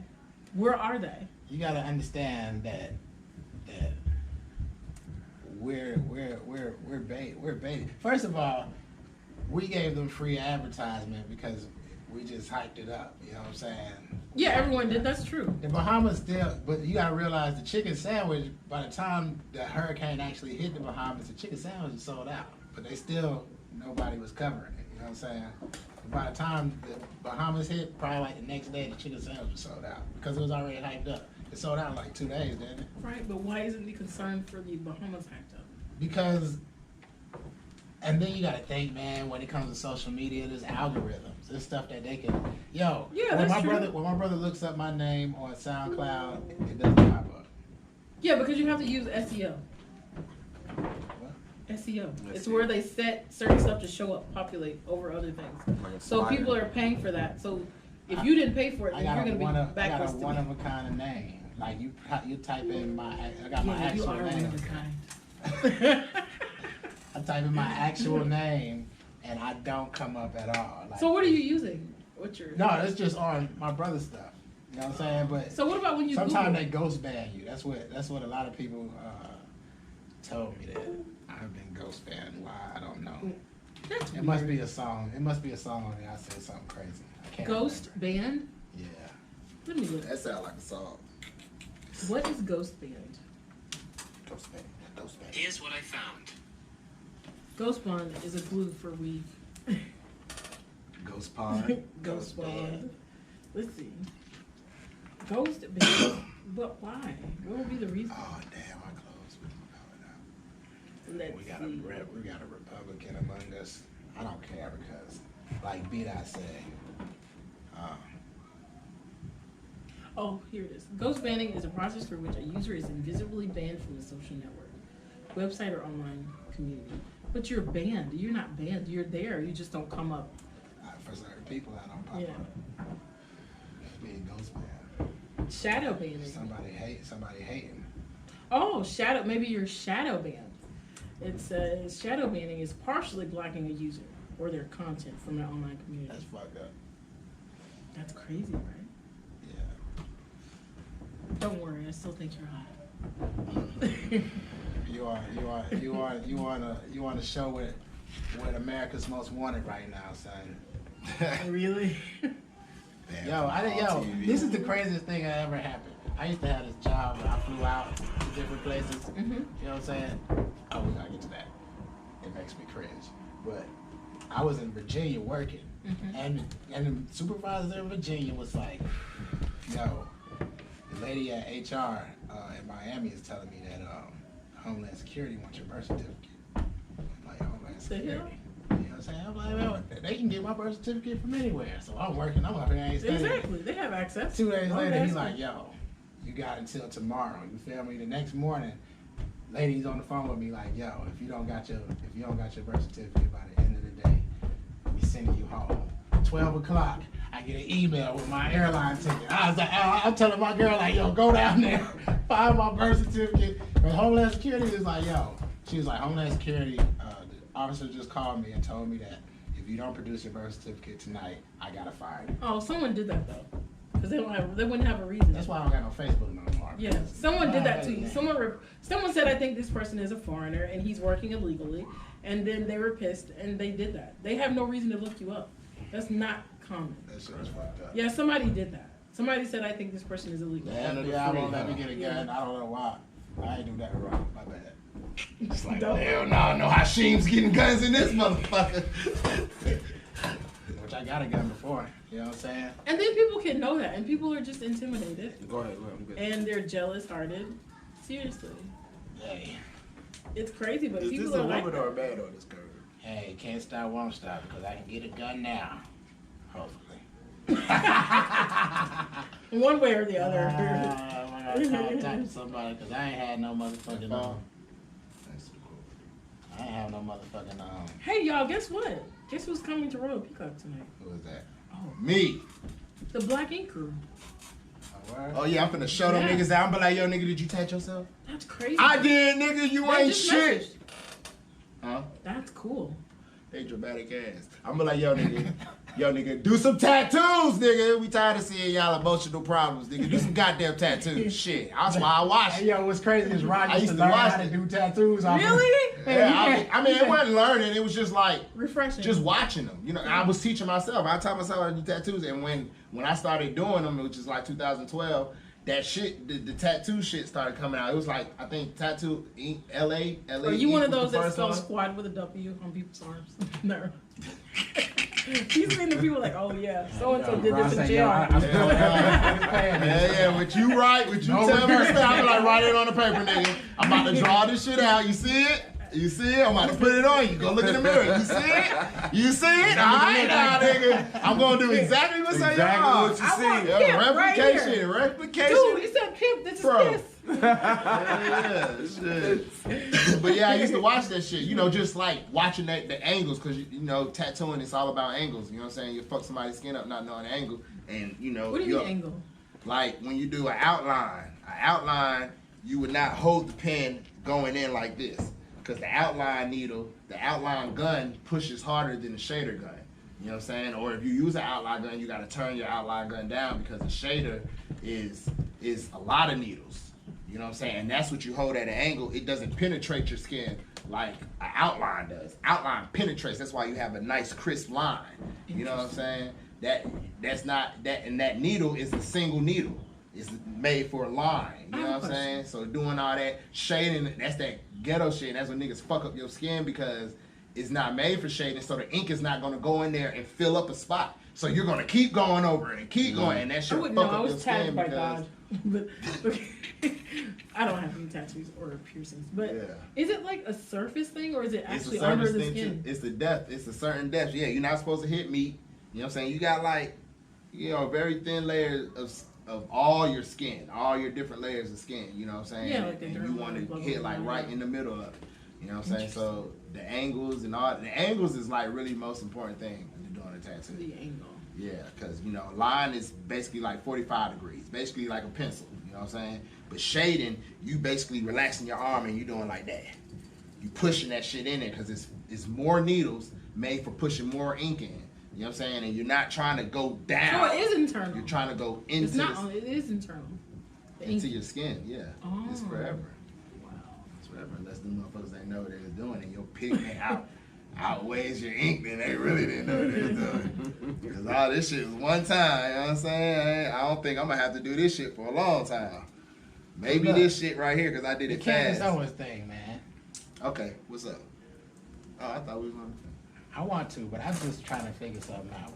Speaker 4: Where are they?
Speaker 7: You gotta understand that we're baited. First of all, we gave them free advertisement because we just hyped it up. You know what I'm saying?
Speaker 4: Yeah, everyone did. That's true.
Speaker 7: The Bahamas still, but you gotta realize the chicken sandwich. By the time the hurricane actually hit the Bahamas, the chicken sandwich was sold out. But they still, nobody was covering it. You know what I'm saying? By the time the Bahamas hit, probably like the next day, the chicken sandwich was sold out because it was already hyped up. It sold out in like 2 days, didn't it?
Speaker 4: Right, but why isn't the concern for the Bahamas hyped up?
Speaker 7: Because And then you gotta think, man, when it comes to social media, there's algorithms. There's stuff that they can. Yo,
Speaker 4: Yeah,
Speaker 7: when
Speaker 4: that's true.
Speaker 7: when my brother looks up my name on SoundCloud, it doesn't pop up.
Speaker 4: Yeah, because you have to use SEO.
Speaker 7: What?
Speaker 4: SEO. It's where they set certain stuff to show up, populate over other things. So people are paying for that. So if you didn't pay for it,
Speaker 7: I
Speaker 4: then
Speaker 7: got
Speaker 4: you're
Speaker 7: a
Speaker 4: going to be
Speaker 7: I got
Speaker 4: backwards
Speaker 7: a
Speaker 4: to
Speaker 7: one
Speaker 4: me.
Speaker 7: of a kind of name. Like you type in my, I got my
Speaker 4: Yeah, you
Speaker 7: actual
Speaker 4: are one
Speaker 7: name.
Speaker 4: of a kind.
Speaker 7: I type in my actual name, and I don't come up at all. Like,
Speaker 4: So what are you using? What's your...
Speaker 7: No, it's just on my brother's stuff. You know what I'm saying? But
Speaker 4: So what about when you
Speaker 7: sometimes
Speaker 4: Google?
Speaker 7: they ghost ban you. That's what a lot of people told me that I've been ghost banned. Why I don't know.
Speaker 4: That's
Speaker 7: It must be a song. It must be a song and I said something crazy. I can't
Speaker 4: Ghost
Speaker 7: remember.
Speaker 4: band?
Speaker 7: Yeah.
Speaker 4: Let me look.
Speaker 5: That sounds like a song.
Speaker 4: What is ghost band?
Speaker 5: Ghost band. Ghost band.
Speaker 9: Here's what I found.
Speaker 4: Ghost bond is a glue for weave.
Speaker 7: Ghost Pond.
Speaker 4: Ghost bond. Let's see. Ghost band. But why? What would be the reason?
Speaker 7: Oh damn! My clothes. We don't know it now.
Speaker 4: Let's
Speaker 7: We got
Speaker 4: see.
Speaker 7: we got a Republican among us. I don't care because, like B-Dot said,
Speaker 4: Oh, here it is. Ghost banning is a process for which a user is invisibly banned from the social network, website, or online community. But you're banned. You're not banned. You're there. You just don't come up.
Speaker 7: for certain people, I don't pop
Speaker 4: Yeah.
Speaker 7: up. Being ghost banned.
Speaker 4: Shadow banning.
Speaker 7: Somebody hating.
Speaker 4: Oh, shadow. Maybe you're shadow banned. It says shadow banning is partially blocking a user or their content from an online community.
Speaker 5: That's fucked up.
Speaker 4: That's crazy, right?
Speaker 7: Yeah.
Speaker 4: Don't worry. I still think you're hot.
Speaker 7: You want to show what America's most wanted right now, son.
Speaker 4: Really? This is the craziest thing that ever happened. I used to have this job where I flew out to different places.
Speaker 7: Mm-hmm.
Speaker 4: You know what I'm saying?
Speaker 7: Oh, we gotta get to that. It makes me cringe. But I was in Virginia working, and the supervisor in Virginia was like, "Yo, the lady at HR in Miami is telling me that Homeland Security wants your birth certificate." I'm like, Homeland Security. You know what I'm saying? I'm like, well, they can get my birth certificate from anywhere. So I'm working. I'm up here. I ain't studying.
Speaker 4: Exactly. They have access.
Speaker 7: 2 days
Speaker 4: Oh,
Speaker 7: later,
Speaker 4: that's
Speaker 7: he's like, yo, you got until tomorrow. You feel me? The next morning, lady's on the phone with me like, yo, if you don't got your birth certificate by the end of the day, we sending you home. 12 o'clock, I get an email with my airline ticket. I was like, I'm telling my girl like, yo, go down there, find my birth certificate. But Homeland Security is like, yo, she was like, Homeland Security, the officer just called me and told me that if you don't produce your birth certificate tonight, I gotta fire you.
Speaker 4: Oh, someone did that though, because they wouldn't have a reason.
Speaker 7: That's why I don't got no Facebook no more.
Speaker 4: Yeah, someone did that to you. Someone said, I think this person is a foreigner and he's working illegally, and then they were pissed and they did that. They have no reason to look you up. That's not common.
Speaker 5: That shit was fucked up.
Speaker 4: Yeah, somebody did that. Somebody said, I think this person is illegal.
Speaker 7: Yeah, I won't let me get a gun. I don't know why. I ain't do that wrong. My bad. It's like, hell no, Hashim's getting guns in this motherfucker. Which I got a gun before. You know what I'm saying?
Speaker 4: And then people can know that, and people are just intimidated,
Speaker 5: Go ahead. I'm good.
Speaker 4: and they're jealous-hearted. Seriously,
Speaker 7: Hey,
Speaker 4: it's crazy, but
Speaker 5: Is
Speaker 4: people
Speaker 5: this a
Speaker 4: are like
Speaker 5: woman
Speaker 4: that.
Speaker 5: or a man on this curve?
Speaker 7: hey, can't stop, won't stop, because I can get a gun now. Hopefully.
Speaker 4: One way or the other.
Speaker 7: I gotta contact somebody, because I ain't had no motherfucking
Speaker 5: That's cool.
Speaker 7: I ain't have no motherfucking
Speaker 4: Hey, y'all, guess what? Guess who's coming to Royal Peacock tonight?
Speaker 7: who is that?
Speaker 5: Me.
Speaker 4: The Black Ink Crew.
Speaker 7: A word?
Speaker 5: Oh yeah, I'm finna show them
Speaker 4: Yeah.
Speaker 5: niggas out. I'm be like, yo, nigga, did you touch yourself?
Speaker 4: That's crazy.
Speaker 5: I did, nigga. You
Speaker 4: They
Speaker 5: ain't
Speaker 4: just
Speaker 5: shit.
Speaker 4: messaged.
Speaker 5: Huh?
Speaker 4: That's cool.
Speaker 5: They dramatic ass. I'm be like, yo, nigga, do some tattoos, nigga. We tired of seeing y'all emotional problems, nigga. Do some goddamn tattoos. Shit. That's why I watch
Speaker 7: Hey,
Speaker 5: it.
Speaker 7: yo, what's crazy is Ron
Speaker 5: I
Speaker 7: used
Speaker 5: used
Speaker 7: to
Speaker 5: to
Speaker 7: learn
Speaker 5: watch
Speaker 7: how to
Speaker 5: it.
Speaker 7: do tattoos.
Speaker 4: Really?
Speaker 5: Yeah, I mean, it wasn't learning. It was just like
Speaker 4: Refreshing.
Speaker 5: just watching them. You know, I was teaching myself. I taught myself how to do tattoos, and when I started doing them, which is like 2012, that shit, the tattoo shit started coming out. It was like, I think Tattoo Inc. LA.
Speaker 4: Are you one of those that
Speaker 5: first
Speaker 4: spells
Speaker 5: one.
Speaker 4: squad with a W on people's arms? No. He's seen the people like, oh yeah, so and so did this in jail.
Speaker 5: Yeah, what you write, what you tell me to stop, I'm like, write it on the paper, nigga. I'm about to draw this shit out. You see it? You see it? I'm about to put it on you. Go look in the mirror. You see it? You see it? All right, now, nigga. I'm gonna do exactly what's on your arm. Replication.
Speaker 4: Dude, you said pimp. This is piss.
Speaker 5: Yeah, shit. But yeah, I used to watch that shit. You know, just like watching the angles, because you know, tattooing is all about angles. You know what I'm saying? You fuck somebody's skin up not knowing the angle, and you know.
Speaker 4: What do you mean angle?
Speaker 5: Like when you do an outline, you would not hold the pen going in like this, because the outline needle, the outline gun pushes harder than the shader gun. You know what I'm saying? Or if you use an outline gun, you got to turn your outline gun down, because the shader is a lot of needles. You know what I'm saying? And that's what you hold at an angle. It doesn't penetrate your skin like an outline does. Outline penetrates. That's why you have a nice crisp line. You know what I'm saying? That's not that, and that needle is a single needle. It's made for a line. You know what I'm saying? So doing all that shading, that's that ghetto shit. That's when niggas fuck up your skin, because it's not made for shading. So the ink is not gonna go in there and fill up a spot. So you're gonna keep going over it and keep going, and that shit fuck up your skin.
Speaker 4: By God. But I don't have any tattoos or piercings. But is it like a surface thing, or is it actually under the skin?
Speaker 5: It's the depth. It's a certain depth. Yeah, you're not supposed to hit meat. You know what I'm saying? You got like, you know, very thin layers of all your skin, all your different layers of skin. You know what I'm saying?
Speaker 4: Yeah, like
Speaker 5: and you want to hit like right in the middle of it. You know what I'm saying? So the angles and all, the angles is like really most important thing when you're doing a tattoo.
Speaker 4: The angle.
Speaker 5: Yeah, because, you know, a line is basically like 45 degrees, basically like a pencil, you know what I'm saying? But shading, you basically relaxing your arm and you doing like that. You pushing that shit in there, because it's more needles made for pushing more ink in. You know what I'm saying? And you're not trying to go down.
Speaker 4: So it is internal.
Speaker 5: You're trying to go into
Speaker 4: it's not, it is internal.
Speaker 5: Into your skin, yeah.
Speaker 4: Oh.
Speaker 5: It's forever.
Speaker 4: Wow.
Speaker 5: It's forever, unless the motherfuckers ain't know what they was doing, and your pigment outweighs your ink, then they really didn't know what they was doing. Because all this shit was one time, you know what I'm saying? I don't think I'm going to have to do this shit for a long time. Maybe this shit right here, because I did it fast.
Speaker 7: The Candace thing, man.
Speaker 5: Okay, what's up? Oh, I thought we was on the thing.
Speaker 7: I want to, but I'm just trying to figure something out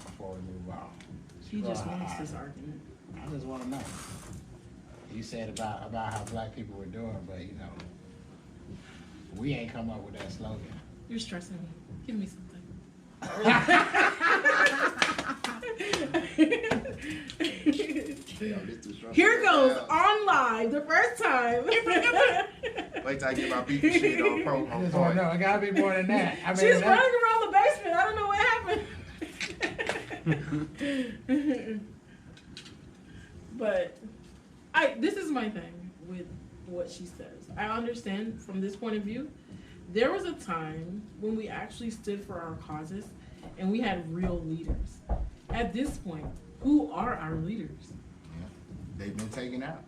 Speaker 7: before we move on.
Speaker 4: He just wants this argument.
Speaker 7: I just want to know. You said about how black people were doing, but you know, we ain't come up with that slogan.
Speaker 4: You're stressing me. Give me something. Here goes on live the first time.
Speaker 5: Wait till I get my beef and shit on pro.
Speaker 7: I just want to know. It gotta be more than that. I mean,
Speaker 4: she's running around the basement. I don't know what happened. But this is my thing with what she says. I understand from this point of view. There was a time when we actually stood for our causes and we had real leaders. At this point, who are our leaders?
Speaker 5: Yeah, they've been taken out.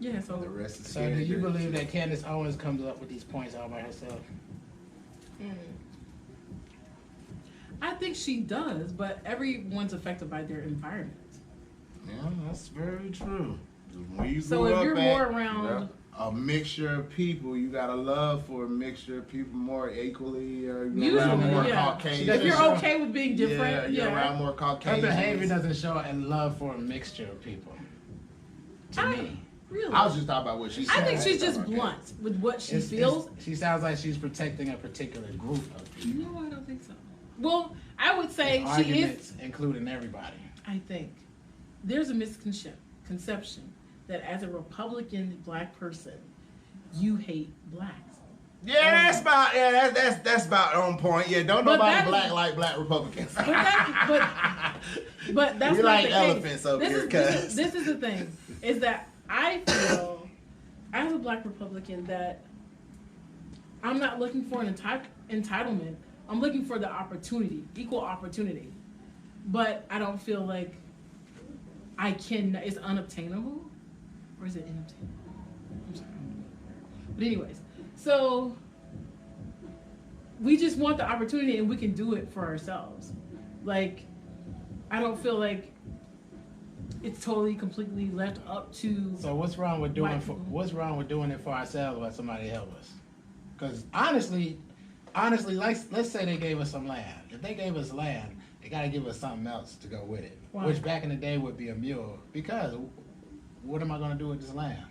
Speaker 4: Yeah, so
Speaker 5: the rest is
Speaker 7: so do you believe that Candace Owens comes up with these points all by herself?
Speaker 4: I think she does, but everyone's affected by their environment.
Speaker 5: Yeah, that's very true. When you
Speaker 4: so if you're more around
Speaker 5: a mixture of people, you got a love for a mixture of people more equally, or
Speaker 4: usually,
Speaker 5: around more Caucasian.
Speaker 4: If you're okay with being different,
Speaker 5: you're around more Caucasian.
Speaker 7: Her behavior doesn't show a love for a mixture of people. To me.
Speaker 4: Really?
Speaker 5: I was just talking about what she said.
Speaker 4: I think she's just blunt with what she feels.
Speaker 7: She sounds like she's protecting a particular group of people.
Speaker 4: No, I don't think so. Well, I would say she is
Speaker 7: including everybody.
Speaker 4: I think there's a misconception that as a Republican black person, you hate blacks.
Speaker 5: Yeah, that's about on point. Yeah, don't nobody like black Republicans.
Speaker 4: But that's
Speaker 5: we
Speaker 4: not
Speaker 5: like
Speaker 4: the
Speaker 5: elephants over here, cuz.
Speaker 4: This is the thing, is that I feel as a black Republican that I'm not looking for an entitlement. I'm looking for the opportunity, equal opportunity. But I don't feel like it's unobtainable. Or is it inobtainable? I'm sorry. But anyways, so we just want the opportunity and we can do it for ourselves. Like, I don't feel like it's totally completely left up to.
Speaker 7: So what's wrong with doing it for ourselves while somebody help us? Because honestly, let's say they gave us some land. If they gave us land, they got to give us something else to go with it. Why? Which back in the day would be a mule. Because what am I going to do with this land?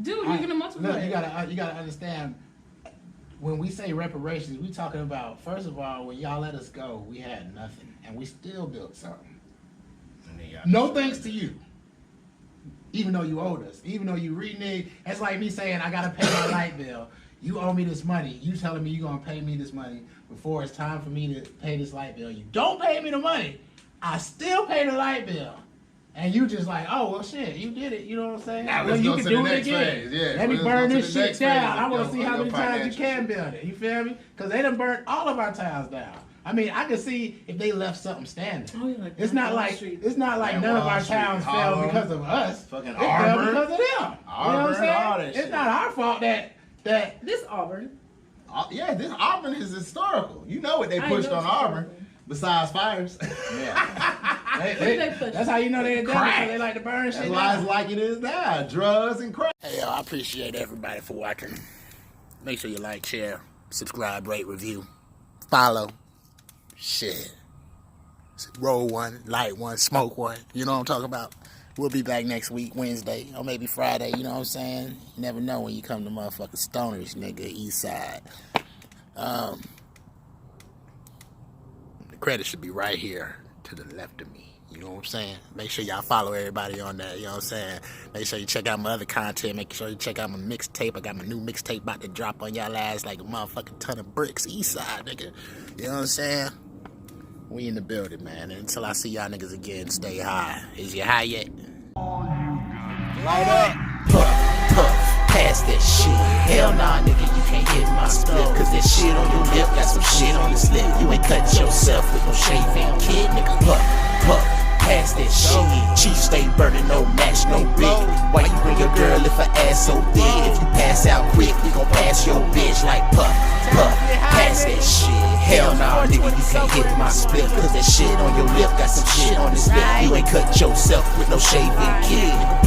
Speaker 4: Dude, you're going to multiply.
Speaker 7: Look, you gotta understand. when we say reparations, we talking about, first of all, when y'all let us go, we had nothing, and we still built something. No thanks to you. Even though you owed us, even though you reneged, that's like me saying I gotta pay my light bill. You owe me this money. You telling me you gonna pay me this money before it's time for me to pay this light bill. You don't pay me the money. I still pay the light bill. And you just like, oh, well, shit, you did it. You know what I'm saying?
Speaker 5: Now
Speaker 7: well,
Speaker 5: let's
Speaker 7: you
Speaker 5: go
Speaker 7: can
Speaker 5: to
Speaker 7: do
Speaker 5: the
Speaker 7: it
Speaker 5: next
Speaker 7: again.
Speaker 5: phase. Yeah,
Speaker 7: Let me
Speaker 5: let's
Speaker 7: burn
Speaker 5: go to
Speaker 7: this
Speaker 5: the
Speaker 7: shit
Speaker 5: next phase
Speaker 7: down. I
Speaker 5: of
Speaker 7: want to see
Speaker 5: your
Speaker 7: how many times you
Speaker 5: financial
Speaker 7: can
Speaker 5: shit.
Speaker 7: build it. You feel me? Because they done burnt all of our towns down. I mean, I can see if they left something standing.
Speaker 4: Oh, yeah, like
Speaker 7: It's not
Speaker 4: Wall
Speaker 7: like
Speaker 4: Street.
Speaker 7: it's not like
Speaker 5: Yeah,
Speaker 7: none of
Speaker 5: Wall
Speaker 7: our
Speaker 5: Street,
Speaker 7: towns fell
Speaker 5: Harlem,
Speaker 7: because of us.
Speaker 5: fucking
Speaker 7: It fell
Speaker 5: Auburn.
Speaker 7: because of them. You know what I'm
Speaker 5: Auburn,
Speaker 7: saying?
Speaker 5: all that
Speaker 7: It's
Speaker 5: shit.
Speaker 7: not our fault that
Speaker 4: This Auburn.
Speaker 5: Yeah, this Auburn is historical. You know what they
Speaker 4: I
Speaker 5: pushed
Speaker 4: know
Speaker 5: on
Speaker 4: it's
Speaker 5: Auburn,
Speaker 4: historical.
Speaker 5: besides fires.
Speaker 7: that's how you know they're done because they like to burn shit
Speaker 5: That's why it's
Speaker 7: down.
Speaker 5: like it is now. Drugs and crack.
Speaker 1: Hey, yo, I appreciate everybody for watching. Make sure you like, share, subscribe, rate, review, follow. Shit. Roll one, light one, smoke one. You know what I'm talking about? We'll be back next week, Wednesday, or maybe Friday. You know what I'm saying? You never know when you come to motherfucking Stoners, nigga, East Side. The credit should be right here to the left of me. You know what I'm saying? Make sure y'all follow everybody on that. You know what I'm saying? Make sure you check out my other content. Make sure you check out my mixtape. I got my new mixtape about to drop on y'all ass like a motherfucking ton of bricks. East Side, nigga. You know what I'm saying? We in the building, man. And until I see y'all niggas again, stay high. Is you high yet?
Speaker 2: Light up. Puff, pass that shit. Hell nah, nigga, you can't hit my split. Cause that shit on your lip got some shit on the slip. You ain't cut yourself with no shaving kid, nigga. Puff, pass that shit. Chief stay burning, no match, no big. Why you bring your girl if her ass so big? If you pass out quick, we gon' pass your bitch like puff, pass that shit. Hell nah, nigga, you can't hit my split. Cause that shit on your lip got some shit on the slip. You ain't cut yourself with no shaving kid, nigga.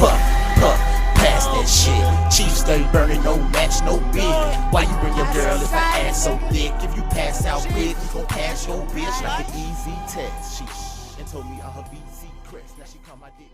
Speaker 2: Puff, pass that shit. Chief stay burning, no match, no big. Why you bring your girl if her ass so thick? If you pass out quick, we gon' pass your bitch like an easy test. She and told me on her BC Chris. Now she call my dick.